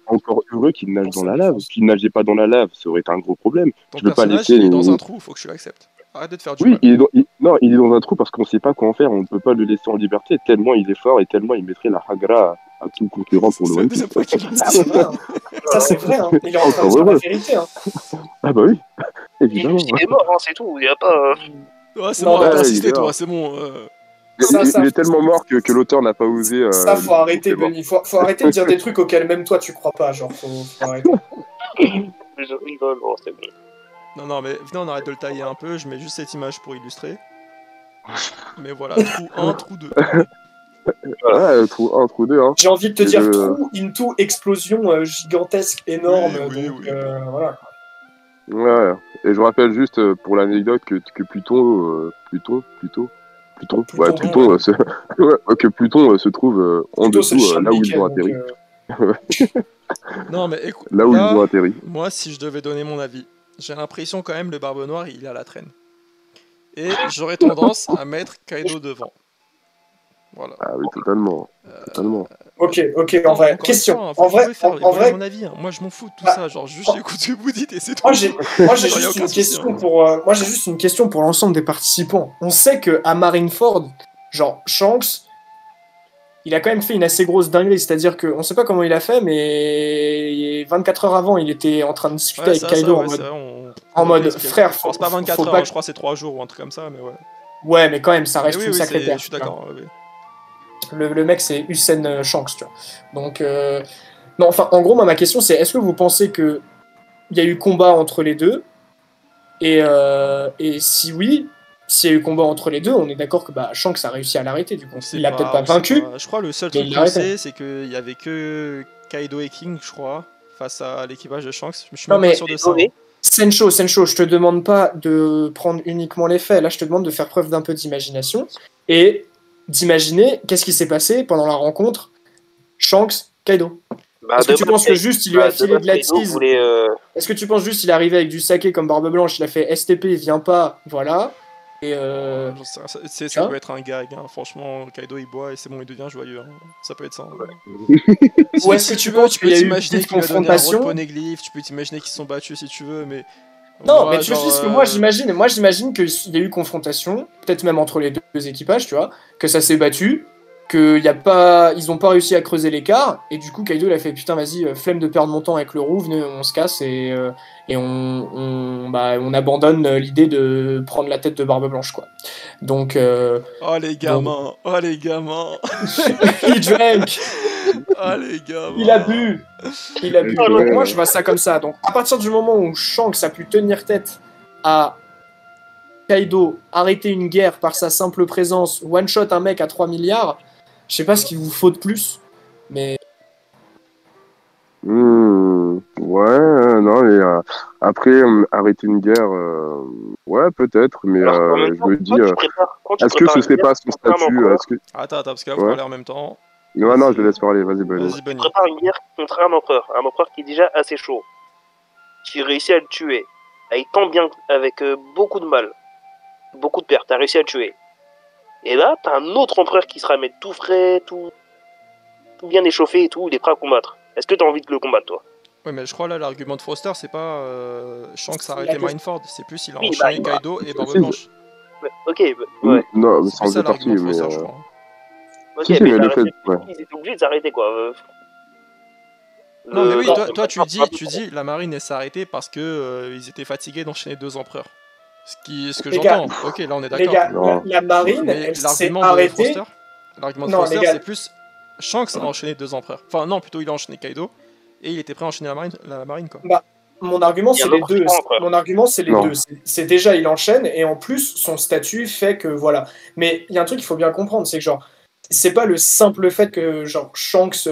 encore heureux qu'il nage dans la lave. Qu'il nageait pas dans la lave, ça aurait été un gros problème. Ton personnage, il est dans un trou, faut que tu l'acceptes. Arrête de te faire du mal. Il est dans un trou parce qu'on sait pas quoi en faire. On ne peut pas le laisser en liberté tellement il est fort et tellement il mettrait la Hagra à tout concurrent pour le One Piece. Ça, c'est vrai. Il est en train de dire la vérité. Ah bah oui, évidemment. Il est mort, c'est tout. Il n'y a pas... Ouais, c'est bon, arrête d'insister, toi, c'est bon. Il est tellement mort que l'auteur n'a pas osé... Ça, faut arrêter, Benny. Faut arrêter de dire des trucs auxquels même toi, tu crois pas. Genre, faut arrêter. Je rigole, bon, c'est bon. Non, mais venez, on arrête de le tailler un peu. Je mets juste cette image pour illustrer. Mais voilà, trou 1, trou 2. Ouais, trou 1, trou 2. Hein. J'ai envie de te dire trou into explosion gigantesque, énorme. Oui. Voilà. Ouais, et je rappelle juste pour l'anecdote que Pluton se trouve en dessous là où ils ont atterri. Non, mais écoute, là où ils ont atterri. Moi, si je devais donner mon avis, j'ai l'impression quand même le Barbe Noire, il est à la traîne. Et j'aurais tendance à mettre Kaido devant. Voilà. Ah oui, totalement. Ok, en vrai. Question. En vrai, mon avis. Moi, je m'en fous de tout ça. Genre, juste j'écoute ce que vous dites et c'est tout. Moi, j'ai juste une question moi, j'ai juste une question pour l'ensemble des participants. On sait que à Marineford, genre Shanks, il a quand même fait une assez grosse dinguerie. C'est-à-dire que on sait pas comment il a fait, mais 24 heures avant, il était en train de discuter avec Kaido en mode frère. C'est pas 24 heures. Je crois que c'est 3 jours ou un truc comme ça, mais ouais. Ouais, mais quand même, ça reste une sacrée perte. Je suis d'accord. Oui. Le mec, c'est Usain Shanks, tu vois. Donc, non, enfin, en gros, ma question, c'est est-ce que vous pensez qu'il y a eu combat entre les deux et si oui, s'il y a eu combat entre les deux, on est d'accord que Shanks a réussi à l'arrêter, du coup. Il l'a peut-être pas vaincu. Je crois le seul truc qu'on sait, c'est qu'il y avait que Kaido et King, je crois, face à l'équipage de Shanks. Je suis même pas sûr de ça. Sencho, je te demande pas de prendre uniquement les faits. Là, je te demande de faire preuve d'un peu d'imagination et d'imaginer qu'est-ce qui s'est passé pendant la rencontre Shanks-Kaido. Est-ce que tu penses que juste il lui a filé de la tease Est-ce que tu penses juste il est arrivé avec du saké comme Barbe Blanche, il a fait STP, viens pas, voilà. Et ça peut être un gag, hein. Franchement, Kaido il boit et c'est bon, il devient joyeux. Hein. Ça peut être ça. Ou est-ce que tu penses qu'il y a eu une petite confrontation Tu peux t'imaginer qu'ils se sont battus si tu veux, mais... Non, mais tu sais ce que moi j'imagine qu'il y a eu confrontation, peut-être même entre les deux équipages, tu vois, que ça s'est battu, ils ont pas réussi à creuser l'écart, et du coup Kaido il a fait putain vas-y, flemme de perdre mon temps avec le roux, venez, on se casse et on abandonne l'idée de prendre la tête de Barbe Blanche, quoi. Donc oh les gamins. Il drank. Ah les gamins. Il a bu. Donc moi je vois ça comme ça. Donc à partir du moment où Shanks a pu tenir tête à Kaido, arrêter une guerre par sa simple présence, one shot un mec à 3 milliards, je sais pas ce qu'il vous faut de plus, mais... Moi Après, arrêter une guerre, ouais, peut-être, mais je me dis, est-ce que ce serait pas son statut Attends, parce que là, vous parlez en même temps. Non, je te laisse parler, vas-y, Benny. Tu prépares une guerre contre un empereur qui est déjà assez chaud. Tu réussis à le tuer, avec tant bien, avec beaucoup de mal, beaucoup de pertes, t'as réussi à le tuer. Et là, t'as un autre empereur qui se ramène tout frais, tout bien échauffé et tout, il est prêt à combattre. Est-ce que t'as envie de le combattre, toi? Ouais, mais je crois là, l'argument de Foster, c'est pas Shanks a arrêté Marineford, c'est plus il a enchaîné Kaido et Barbe Blanche. Ok, ouais. Non, c'est ça l'argument de Foster, je crois. Ok, mais le fait, ils étaient obligés de s'arrêter, quoi. Non, mais oui, toi tu dis la marine s'est arrêtée parce que ils étaient fatigués d'enchaîner 2 empereurs. Ce que j'entends. Ok, là on est d'accord. Les gars, la marine, elle s'est arrêtée. L'argument de Foster, c'est plus Shanks a enchaîné 2 empereurs. Enfin, non, plutôt il a enchaîné Kaido et il était prêt à enchaîner la marine, quoi. Bah, mon argument, c'est les deux. Mon argument, c'est les deux. C'est déjà, il enchaîne et en plus, son statut fait que voilà. Mais il y a un truc qu'il faut bien comprendre, c'est que genre, c'est pas le simple fait que genre Shanks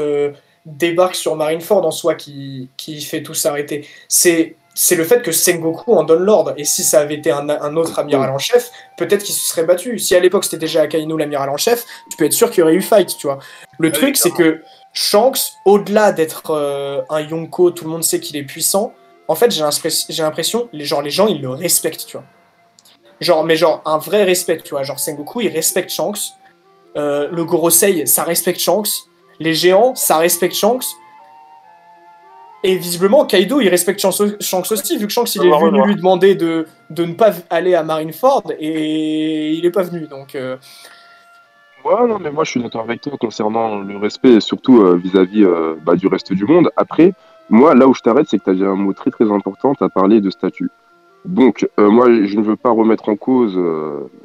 débarque sur Marineford en soi qui fait tout s'arrêter. C'est le fait que Sengoku en donne l'ordre. Et si ça avait été un autre amiral en chef, peut-être qu'il se serait battu. Si à l'époque c'était déjà Akainu l'amiral en chef, tu peux être sûr qu'il y aurait eu fight, tu vois. Le truc, c'est que Shanks, au-delà d'être un Yonko, tout le monde sait qu'il est puissant. En fait, j'ai l'impression, les gens, ils le respectent, tu vois. Mais un vrai respect, tu vois. Genre, Sengoku, il respecte Shanks. Le Gorosei, ça respecte Shanks. Les géants, ça respecte Shanks. Et visiblement, Kaido, il respecte Shanks aussi, vu que Shanks, il est venu lui demander de ne pas aller à Marineford, et il est pas venu, donc... Ouais, non, mais moi, je suis d'accord avec toi concernant le respect, et surtout vis-à-vis du reste du monde. Après, moi, là où je t'arrête, c'est que tu as dit un mot très très important, tu as parlé de statut. Donc, moi, je ne veux pas remettre en cause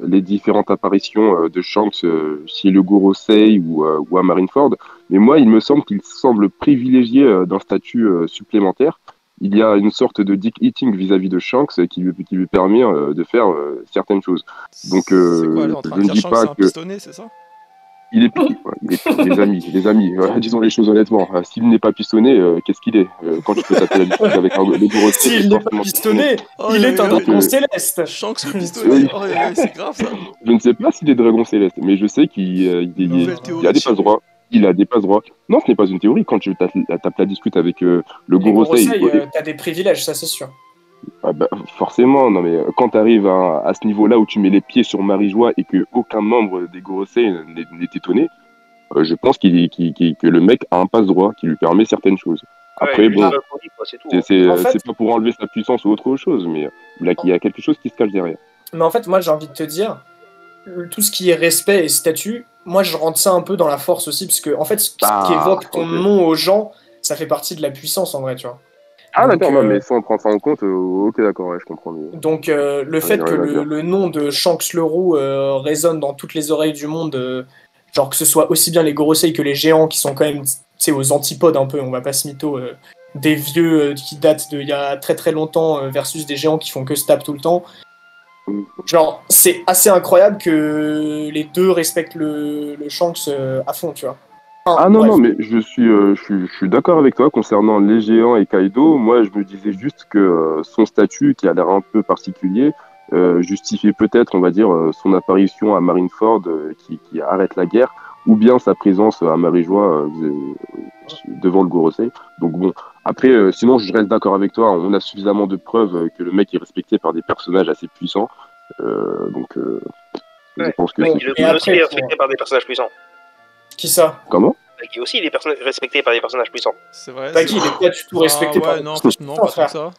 les différentes apparitions de Shanks chez le Gorosei ou à Marineford, mais moi, il me semble qu'il semble privilégié d'un statut supplémentaire. Il y a une sorte de dick eating vis-à-vis de Shanks qui lui permet de faire certaines choses. Donc, c'est quoi, je ne dis pas que... pistonné, c'est ça? Il est piqué, quoi. Les amis, disons les choses honnêtement. S'il n'est pas pistonné, qu'est-ce qu'il est quand tu peux taper la discute avec le Gorosei? S'il n'est pas pistonné, il est un dragon céleste. Shanks pistonné, c'est grave ça. Je ne sais pas s'il est dragon céleste, mais je sais qu'il a des passe droits. Il a des passe droits. Non, ce n'est pas une théorie. Quand tu tapes la discute avec le Gorosei, t'as des privilèges, ça c'est sûr. Ah bah, forcément, non mais quand tu arrives à ce niveau-là où tu mets les pieds sur Marie-Joie et qu'aucun membre des Gorosei n'est étonné, je pense que le mec a un passe-droit qui lui permet certaines choses. Après, bon, c'est pas pour enlever sa puissance ou autre chose, mais il y a quelque chose qui se cache derrière. Mais en fait, moi j'ai envie de te dire, tout ce qui est respect et statut, moi je rentre ça un peu dans la force aussi, parce que en fait, ce qui évoque ton nom aux gens, ça fait partie de la puissance en vrai, tu vois. Ah d'accord, mais si on prend ça en compte, ok d'accord, ouais, je comprends mieux. Donc le fait que le nom de Shanks le Roux résonne dans toutes les oreilles du monde, genre que ce soit aussi bien les Gorosei que les géants qui sont quand même aux antipodes un peu, on va pas se mytho, des vieux qui datent d'il y a très très longtemps versus des géants qui font que se taper tout le temps. Genre c'est assez incroyable que les deux respectent le Shanks à fond, tu vois. Non, mais je suis d'accord avec toi concernant les géants et Kaido. Moi, je me disais juste que son statut, qui a l'air un peu particulier, justifiait peut-être, on va dire, son apparition à Marineford qui arrête la guerre, ou bien sa présence à Marie-Joie devant le Gorosei. Donc bon, après, sinon, je reste d'accord avec toi. On a suffisamment de preuves que le mec est respecté par des personnages assez puissants. Je pense que il est aussi respecté par des personnages puissants. Qui ça? Comment? Qui aussi, il est respecté par des personnages puissants. C'est vrai. Il est pas du tout respecté par des non, pas tout ça.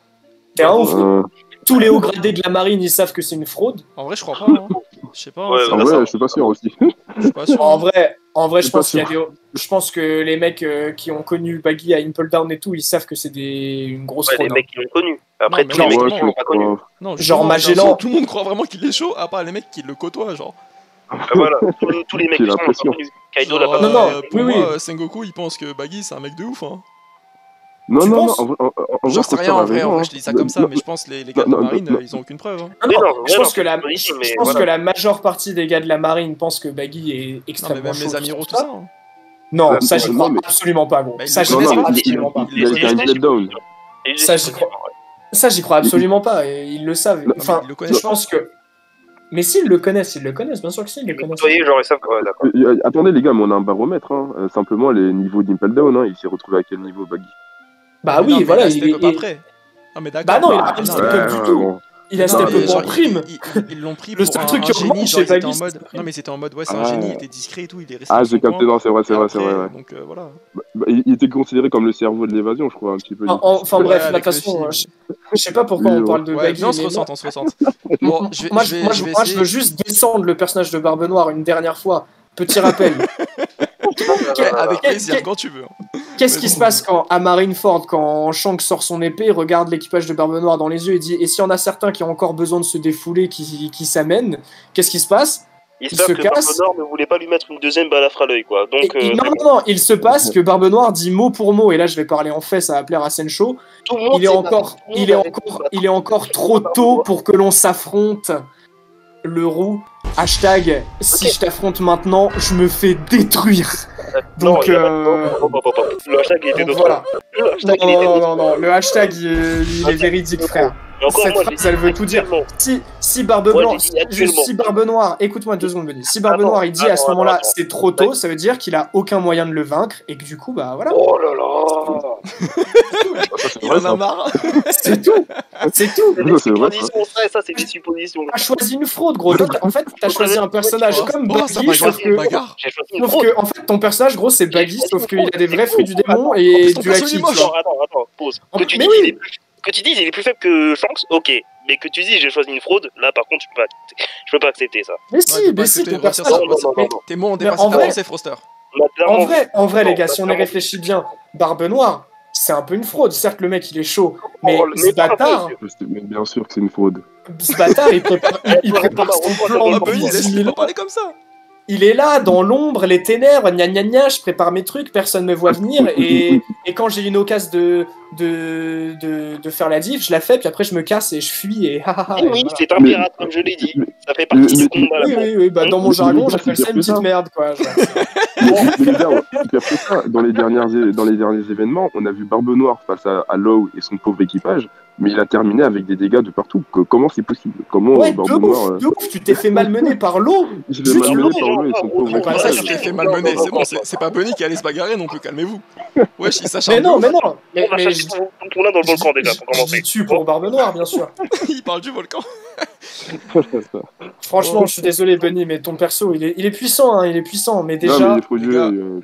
T'es un ouf. Tous les hauts gradés de la marine, ils savent que c'est une fraude. En vrai, je crois pas. Hein. Je sais pas. En vrai, je suis pas sûr aussi. Je suis pas sûr. En vrai, je pense qu'il y a je pense que les mecs qui ont connu Baggy à Impel Down et tout, ils savent que c'est une grosse fraude. Les mecs qui l'ont connu. Après, tous les mecs qui l'ont pas connu. Genre Magellan. Tout le monde croit vraiment qu'il est chaud, à part les mecs qui le côtoient, genre. Voilà, tous les mecs qui sont pas connus. Kaido l'a pas connu. Pour moi, Sengoku, il pense que Baggy, c'est un mec de ouf, hein. Non, j'en sais rien en vrai, je dis ça comme ça, mais je pense que les gars de la marine, ils ont aucune preuve. Je pense que la majeure partie des gars de la marine pensent que Baggy est extrêmement chaud. Même les amiraux, tout ça. Non, ça j'y crois absolument pas, gros. Ça j'y crois absolument pas. Il a un step down. Ça j'y crois. Ça, j'y crois absolument pas, et ils le savent. Enfin, ils le connaissent je pense que... Mais s'ils le connaissent, bien sûr que si, ils le connaissent. Vous voyez, genre, ils savent, ouais, d'accord. Attendez les gars, mais on a un baromètre, hein. Simplement les niveaux d'Impel Down, hein. Il s'est retrouvé à quel niveau, Baggy? Bah oui, voilà, il est pas prêt. Non mais d'accord. Bah non, il a pas step up du tout. Il a step up en prime. Ils l'ont pris Le pour seul un truc qui génie, remonte genre chez ils étaient en Baggy, mode... Non mais c'était en mode, ouais, c'est un génie, il était discret et tout, il est resté Ah, dans j'ai son capté, coin. non, c'est vrai, c'est Et vrai. après, donc voilà. Il était considéré comme le cerveau de l'évasion, je crois, un petit peu. Enfin bref, de avec toute le façon, film. je sais pas pourquoi on parle de Ouais, Baggy. on se ressent. Bon, Moi, je veux juste descendre le personnage de Barbe Noire une dernière fois. Petit rappel. Avec plaisir, quand tu veux. Qu'est-ce qui se passe quand, à Marineford, quand Shanks sort son épée, regarde l'équipage de Barbe Noire dans les yeux et dit « Et s'il y en a certains qui ont encore besoin de se défouler, qui s'amènent ?» Qu'est-ce qui se passe? Il se que Barbe Noire ne voulait pas lui mettre une deuxième balafre à l'œil, quoi. Donc, non, il se passe que Barbe Noire dit mot pour mot, et là je vais parler en fait, ça va plaire à Sencho. Il est encore trop tôt pour que l'on s'affronte. Le roux, hashtag, si je t'affronte maintenant, je me fais détruire. Donc, le hashtag il était d'autres. Voilà. Non, le hashtag il est véridique, frère. Cette phrase, elle veut tout dire. Si Barbe Noire, écoute-moi 2 secondes, Benny. Si Barbe Noire, il dit à ce moment-là, c'est trop tôt, ça veut dire qu'il a aucun moyen de le vaincre, et que du coup, bah voilà. Oh là là. Il en a marre. C'est tout. C'est tout. Ça, c'est des suppositions. T'as choisi une fraude, gros. En fait, t'as choisi un personnage comme Baggy, sauf que, en fait, ton personnage, gros, c'est Baggy, sauf qu'il a des vrais fruits du démon et du haki. Attends, pause. Que tu dises il est plus faible que Shanks, ok. Mais que tu dises j'ai choisi une fraude, là par contre je peux pas accepter ça. Mais si, ton personnage. Tes mots ont dépassé ta pensée, Froster. En vrai, les gars, si on y réfléchit bien, Barbe Noire, c'est un peu une fraude. Certes, le mec il est chaud, mais ce bâtard. Mais bien sûr que c'est une fraude. Ce bâtard, il prépare son plan de 10 000 ans. Parler comme ça. Il est là, dans l'ombre, les ténèbres, gna gna gna, je prépare mes trucs, personne ne me voit venir, et quand j'ai une occasion de faire la diff, je la fais, puis après je me casse et je fuis, et oui, voilà. C'est un pirate, comme je l'ai dit. Ça fait partie du combat. Oui, bah dans mon jargon, j'appelle ça une petite merde, quoi. Dans les derniers événements, on a vu Barbe Noire face à Law et son pauvre équipage, mais il a terminé avec des dégâts de partout. Comment c'est possible? Comment Barbe Noire... de ouf, tu t'es fait malmener par l'eau. Je l'ai malmené par l'eau et son pauvre équipage. Tu t'es fait malmener, c'est bon, c'est pas Bunny qui allait se bagarrer non plus, calmez-vous. Wesh, il s'acharne. Mais non. On va chercher ton dans le volcan déjà, pour commencer. Je tue pour Barbe Noire, bien sûr. Il parle du volcan. Franchement, je suis désolé, Bunny, mais ton perso, il est puissant, hein, il est puissant, mais déjà...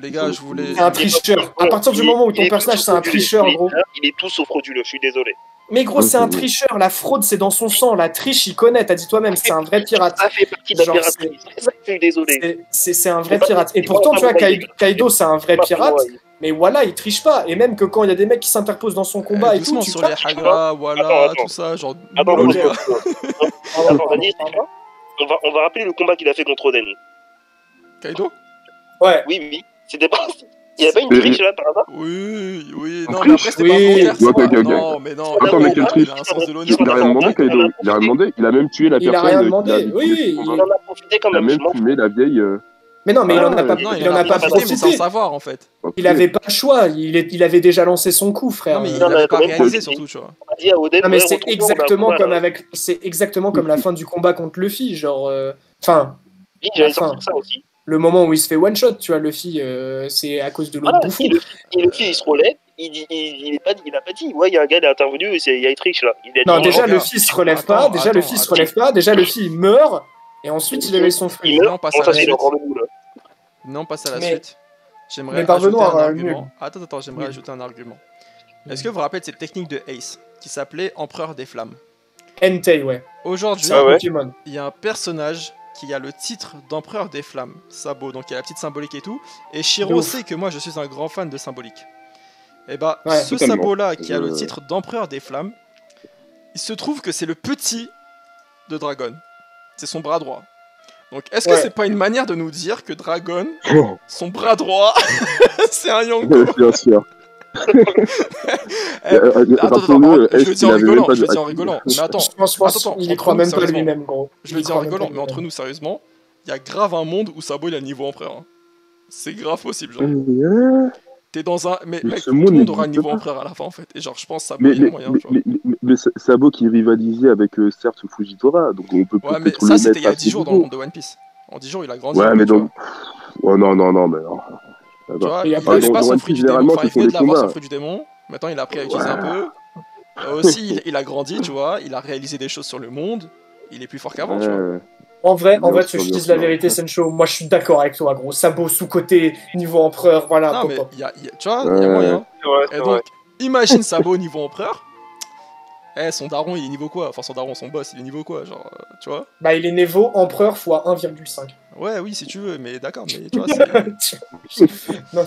Les gars, je voulais... C'est un tricheur. À partir du moment où ton personnage, c'est un tricheur, gros... Il est tout sauf frauduleux, je suis désolé. Mais gros, c'est un tricheur, la fraude, c'est dans son sang, la triche, il connaît, t'as dit toi-même, c'est un vrai pirate. Ça fait partie de la piraterie, je suis désolé. C'est un vrai pirate. Et pourtant, tu vois, Kaido, c'est un vrai pirate, mais voilà, il triche pas. Et même que quand il y a des mecs qui s'interposent dans son combat et tout, tu sur les Hagra, voilà, tout ça, genre... Attends, on va rappeler le combat qu'il a fait contre Oden. Kaido? Ouais. Oui, c'était pas... Il y a pas une triche là par hasard? Oui, non, mais après c'était pas volontaire. Non, mais non. Attends, mais quelle triche? Il a rien demandé, Kaido. Il a rien demandé. Il a même tué la personne. Il a rien demandé. Oui, il en a profité quand même. Il a même fumé la vieille. Mais non, mais il en a pas profité. Mais sans savoir en fait. Il avait pas le choix. Il avait déjà lancé son coup, frère. Non, mais il l'avait pas réalisé surtout, tu vois. Non, mais c'est exactement comme la fin du combat contre Luffy, genre. Enfin. Oui, j'avais sorti ça aussi. Le moment où il se fait one shot, tu vois, Luffy, c'est à cause de l'autre bouffon. Et Luffy, il se relève, il a pas dit, ouais, il y a un gars qui est intervenu, il y a triche là. Non, déjà, Luffy se relève pas, déjà, Luffy, il meurt, et ensuite, il avait son fruit. Non, passe à la suite. Non, passe à la suite. J'aimerais ajouter un argument. Attends, j'aimerais ajouter un argument. Est-ce que vous vous rappelez de cette technique de Ace, qui s'appelait Empereur des Flammes? Entei, ouais. Aujourd'hui, il y a un personnage qui a le titre d'Empereur des Flammes, Sabo, donc il y a la petite symbolique et tout, et Shiro sait que moi je suis un grand fan de symbolique. Et bah, ce Sabo-là qui a le titre d'Empereur des Flammes, il se trouve que c'est le petit de Dragon. C'est son bras droit. Donc est-ce que c'est pas une manière de nous dire que Dragon, son bras droit, c'est un Yonko? Bien sûr. Attends, je le dis en rigolant, mais attends, il y croit même pas lui-même, gros. Je le dis en rigolant, mais entre nous, sérieusement, il y a grave un monde où Sabo il a le niveau empereur. C'est grave possible, genre. T'es dans un. Mais mec, ce tout monde le monde aura un n'existe niveau pas. empereur à la fin en fait. Et genre, je pense que ça il y a moyen. Tu vois. Mais Sabo qui rivalisait avec certes Fujitora, donc on peut Ouais, mais peut-être le ça c'était il y mettre a à 10 ce jours dans le niveau. monde de One Piece. En 10 jours, il a grandi. Ouais, un peu, mais tu donc. Oh non, mais non. Tu vois, Et il après, avait pas dans son One fruit Piece, du démon. généralement, Enfin, ce il sont venait des de l'avoir son combats. fruit du démon. Maintenant, il a appris à utiliser un Ouais. peu. Aussi, il a grandi, tu vois. Il a réalisé des choses sur le monde. Il est plus fort qu'avant, tu vois. Ouais. En vrai, Bien tu sûr, bien dises la sûr. vérité, Sencho. Moi, je suis d'accord avec toi, gros. Sabo sous-côté, niveau empereur, voilà. Non, pop, mais pop. tu vois, il y a moyen. C'est vrai, Et c'est donc, vrai. imagine Sabo niveau empereur. Son daron, il est niveau quoi? Enfin, son daron, son boss, il est niveau quoi? Genre, tu vois? Bah, il est niveau empereur x 1,5. Ouais, oui, si tu veux, mais d'accord, mais tu vois, c'est. Non,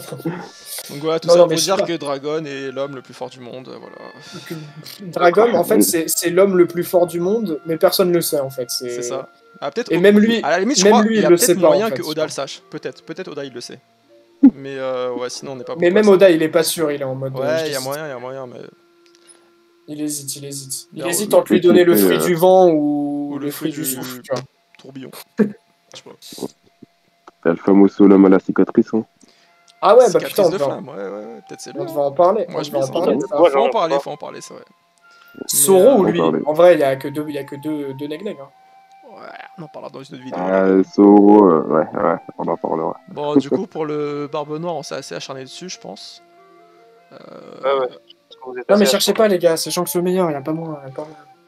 Donc voilà, tout non, ça non, pour mais je sais dire pas. que Dragon est l'homme le plus fort du monde, voilà. Dragon, en fait, c'est l'homme le plus fort du monde, mais personne ne le sait, en fait. C'est ça. Ah, peut-être. Et même lui, À la limite, je même crois, lui, il y il a le peut-être sait pas, en moyen fait. que Oda le sache. Peut-être Oda il le sait. Mais ouais, sinon on n'est pas beaucoup. Mais même à ça. Oda, il est pas sûr, il est en mode. Ouais, il y a j'hésite. moyen, mais. Il hésite, il hésite. Il Alors, hésite entre lui donner le fruit du vent ou ou le fruit du souffle, tu vois. tourbillon. Je sais pas. C'est le fameux l'homme à la cicatrice. Hein. Ah ouais, bah putain, Cicatrice on de devait, flamme, ouais, peut-être c'est lui. on devait en parler. Moi on je devait vis en ça. parler de ça. Ouais, Faut en non, parler, c'est vrai. Soro ou on lui? parlait. En vrai, il y a que deux neg-neg. Hein. Ouais, on en parlera dans une autre vidéo. Soro, ouais, on en parlera. Bon, du coup, pour le Barbe Noire, on s'est assez acharné dessus, je pense. Ouais. Non, mais cherchez pas, les gars, c'est Shanks le meilleur, il y a pas moi.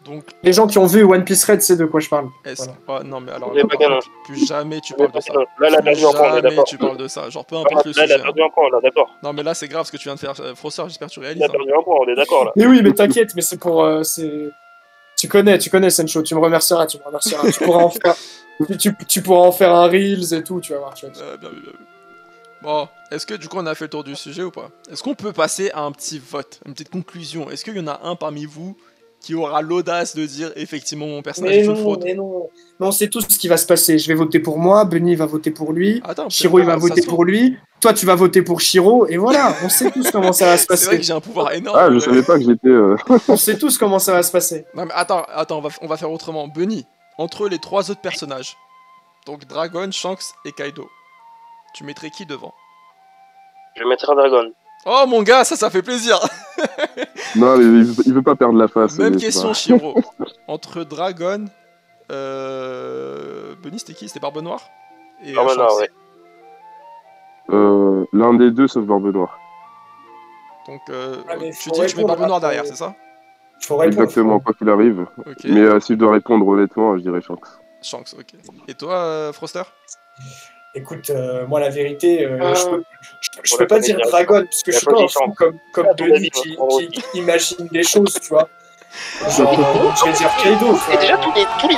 Donc, Les gens qui ont vu One Piece Red, c'est de quoi je parle. est-ce Voilà. non, mais alors Vous avez là, pas par qu'un contre, plus jamais tu Vous avez parles de ça. pas qu'un Là, il a perdu un point, on est Jamais d'accord. tu parles de ça. Genre, peu importe le Là, il a sujet. perdu un point, là, d'accord. Non, mais là, c'est grave ce que tu viens de faire. Frosseur, j'espère que tu Il réalises. a perdu un point, on est d'accord, là. Mais oui, mais t'inquiète, mais c'est pour. Tu connais, Sencho, tu me remercieras. Tu pourras en faire. Tu pourras en faire un Reels et tout, tu vas voir. Bien vu. Bon, est-ce que du coup on a fait le tour du sujet ou pas? Est-ce qu'on peut passer à un petit vote, une petite conclusion? Est-ce qu'il y en a un parmi vous qui aura l'audace de dire effectivement mon personnage est une fraude? Mais non, on sait tout ce qui va se passer. Je vais voter pour moi, Benny va voter pour lui, Attends, Shiro il va ça voter se pour lui, toi tu vas voter pour Shiro, et voilà, on sait tous comment ça va se C'est vrai que passer. j'ai un pouvoir énorme. Ah, je ouais. savais pas que j'étais. On sait tous comment ça va se passer. Non mais attends, on va faire autrement. Benny, entre les trois autres personnages, donc Dragon, Shanks et Kaido, tu mettrais qui devant? Je mettrai un Dragon. Oh mon gars, ça fait plaisir. Non, mais il veut pas perdre la face. Même mais question, c'est pas- Shiro. Entre Dragon, Benny c'était qui? C'était Barbe Noire et Barbe Noire, Shanks. ouais. L'un des deux sauf Barbe Noire. Donc mais tu faut dis que tu mets répondre Barbe Noire après. derrière, c'est ça? Faut répondre. Exactement, quoi qu'il arrive. Ok. Mais si je dois répondre honnêtement, je dirais Shanks. Shanks, ok. Et toi, Froster? Écoute, moi la vérité, je On peux l'a pas pas dire dit, Dragon, parce que je suis pas un fou comme À ton Benny avis, qui vendredi. imagine des choses, tu vois. Genre, je vais dire Kaido. tu Et vois. déjà, tous les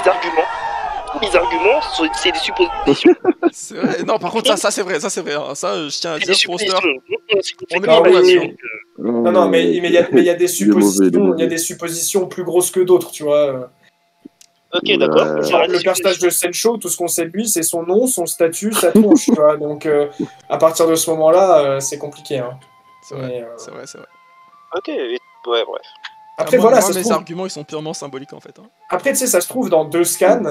arguments, c'est des suppositions. C'est vrai. Non, par contre, ça c'est vrai, hein. Ça, je tiens à C'est dire, des Froster. suppositions. On est Non, pas mais- là-dessus. Non, mais il y a des Il est mauvais, suppositions, il y a des suppositions plus grosses que d'autres, tu vois. Ok, d'accord. Ouais. Genre, le personnage de Sencho, tout ce qu'on sait de lui, c'est son nom, son statut, sa tronche, tu vois. Donc, à partir de ce moment-là, c'est compliqué. Hein. C'est vrai, Mais, c'est vrai. Ok, ouais, bref. Après, moi, voilà, moi, ça se mes trouve. arguments, ils sont purement symboliques en fait. Hein. Après, tu sais, ça se trouve dans 2 scans.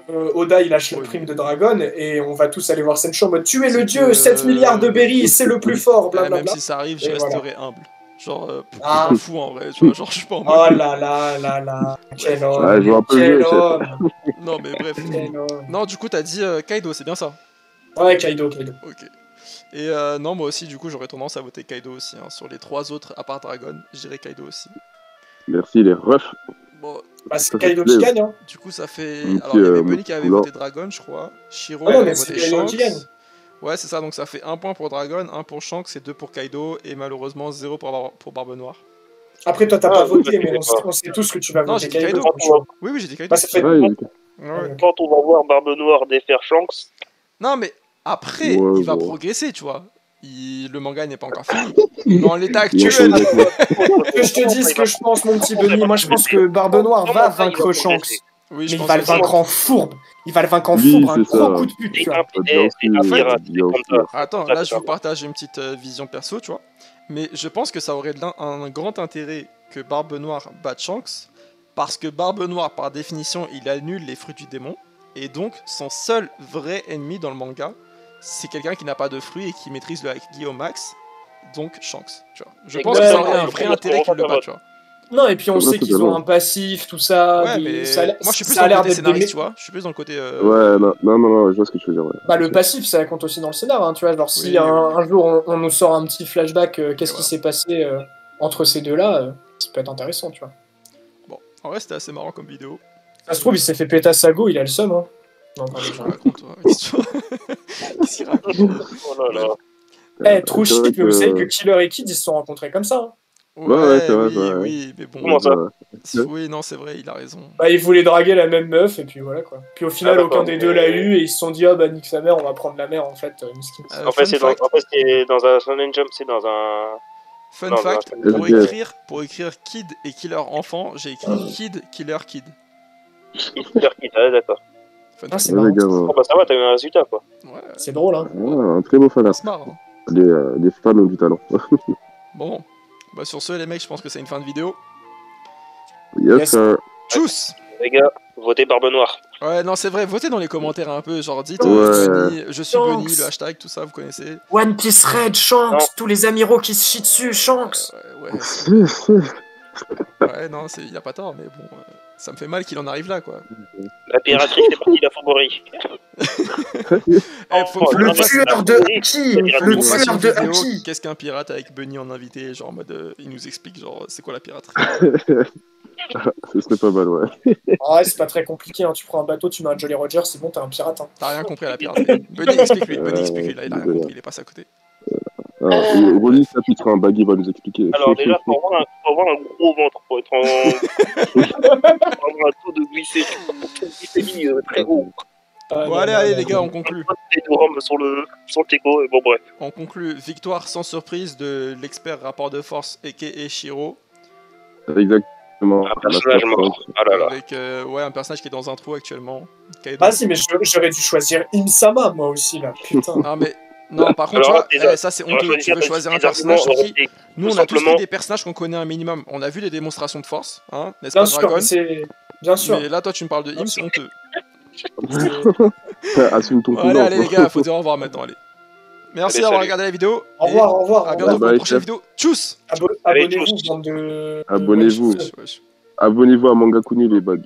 Oda il lâche le Oui. prime de Dragon et on va tous aller voir Sencho en mode tu es le C'est dieu, que- 7 milliards de berries, c'est le plus fort, Même blablabla. si ça arrive, je Et resterai humble. Genre, Ah. je m'en fous en vrai, tu vois. Genre, je suis pas en Oh mode. là là là là, quel Ouais, je vois un homme, peu quel le jeu, homme, Non, mais bref. quel homme. Non, du coup, t'as dit Kaido, c'est bien ça? Ouais, Kaido. Ok. Et non, moi aussi, du coup, j'aurais tendance à voter Kaido aussi. Hein. Sur les trois autres, à part Dragon, je dirais Kaido aussi. Merci les refs. Bon, Bah, c'est Ça Kaido fait qui gagne, hein. du coup, ça fait. Ok, Alors, il y avait Bunny qui avait là. voté Dragon, je crois. Shiro Ah non, avait mais c'est voté Kaido qui gagne. Shanks. Ouais, c'est ça, donc ça fait 1 point pour Dragon, 1 pour Shanks et 2 pour Kaido, et malheureusement 0 pour Barbe Noire. Après, toi, t'as Ah, pas oui, voté, parce mais que c'est on sait tous que tu vas Non, voter j'ai dit Kaido. Oui, j'ai dit Kaido. Bah, ça fait... Ouais, Ouais. Quand on va voir Barbe Noire défaire Shanks, Non, mais après, Ouais, il va bon. progresser, tu vois. Le manga n'est pas encore fini. Dans l'état Il actuel. va progresser. Que je te dise ce que je pense, mon petit Benny. Moi, je pense que Barbe Noire va vaincre Shanks. Oui, Mais je il pense va le aussi. vaincre en fourbe. Il va le vaincre en Oui, fourbe, un c'est gros ça. coup de pute, tu c'est vois. un Bien c'est un sûr, pirate, c'est bien comme ça. sûr. Attends, Ça, là c'est je vous pas partage une petite vision perso, tu vois. Mais je pense que ça aurait un grand intérêt que Barbe Noire batte Shanks, parce que Barbe Noire, par définition, il annule les fruits du démon, et donc son seul vrai ennemi dans le manga, c'est quelqu'un qui n'a pas de fruits et qui maîtrise le Haki au max. donc Shanks, tu vois. Je pense que ça aurait un vrai intérêt qu'il le batte, tu vois. Non, et puis on sait qu'ils ont un passif, tout ça. Ouais, mais moi je suis plus ça dans a le l'air côté d'être scénariste, tu vois. Je suis plus dans le côté. Ouais, non, je vois ce que tu veux dire. Ouais. Bah, le passif, ça compte aussi dans le scénar, hein, tu vois. Genre, si un jour on nous sort un petit flashback, qu'est-ce qui s'est passé entre ces deux-là, ça peut être intéressant, tu vois. Bon, en vrai, c'était assez marrant comme vidéo. Ça se trouve, il s'est fait péter à Sago, il a le seum, hein. Non, pas je raconte, qu'est-ce qu'il raconte? Oh là là. Eh, trop shit, mais vous savez que Killer et Kid, ils se sont rencontrés comme ça, hein. Ouais, c'est vrai, oui, mais bon. Comment ça? Oui, non, c'est vrai, il a raison. Bah, ils voulaient draguer la même meuf, et puis voilà, quoi. Puis au final, aucun des deux l'a eu, et ils se sont dit, ah bah, nique sa mère, on va prendre la mère, en fait, miskin. En fait, c'est dans un Shonen Jump, c'est dans un... Fun fact, pour écrire Kid et Killer enfant, j'ai écrit Kid, Killer, Kid. Killer Kid, d'accord. Ah, c'est marrant. Oh, bah ça va, t'as eu un résultat, quoi. Ouais. C'est drôle, hein. Un très beau fan. C'est marrant. Les fans ont du talent. Bon, bah sur ce, les mecs, je pense que c'est une fin de vidéo. Yes, sir. Tchuss! Les gars, votez Barbe Noire. Ouais, non, c'est vrai, votez dans les commentaires un peu, genre dites je suis Bunny, le hashtag, tout ça, vous connaissez. One Piece Red, Shanks, tous les amiraux qui se chient dessus, Shanks. Ouais, non, il a pas tort, mais bon, ça me fait mal qu'il en arrive là, quoi. La piraterie fait partie de la fourberie. Le tueur de Haki. Le tueur de Haki. Qu'est-ce qu'un pirate avec Bunny en invité, genre en mode, il nous explique, genre, c'est quoi la piraterie? Ce serait pas mal, ouais. Ouais, c'est pas très compliqué, hein. Tu prends un bateau, tu mets un Jolly Roger, c'est bon, t'es un pirate, hein. T'as rien compris à la piraterie. Bunny explique-lui, là, il a rien compris, il est passé à côté. Rolly s'appliquera un baggy, va nous expliquer. Alors déjà, faut avoir un gros ventre pour être faut avoir un taux de glycémie très haut. Bon, allez, les gars, on conclut. Sur le teco, et bon, bref. On conclut, victoire sans surprise de l'expert rapport de force, a.k.a. Shiro. Exactement. Un personnage mort. Ah là là. Avec un personnage qui est dans un trou actuellement. Ah si, mais j'aurais dû choisir Im-sama, moi aussi, là. Putain. Non, par contre, alors, tu vois, ça c'est honteux. Tu veux choisir un personnage sur qui... Nous, on a tous pris des personnages qu'on connaît un minimum. On a vu les démonstrations de force, hein, n'est-ce pas, Dragon? Bien sûr. Mais là, toi, tu me parles de Im, c'est honteux. Assume ton coup. Allez, les gars, faut dire au revoir maintenant, allez. Merci d'avoir regardé la vidéo. Au revoir. À bientôt pour une prochaine vidéo. Tchuss! Abonnez-vous, bande de... Abonnez-vous à Mangakuni, les bugs.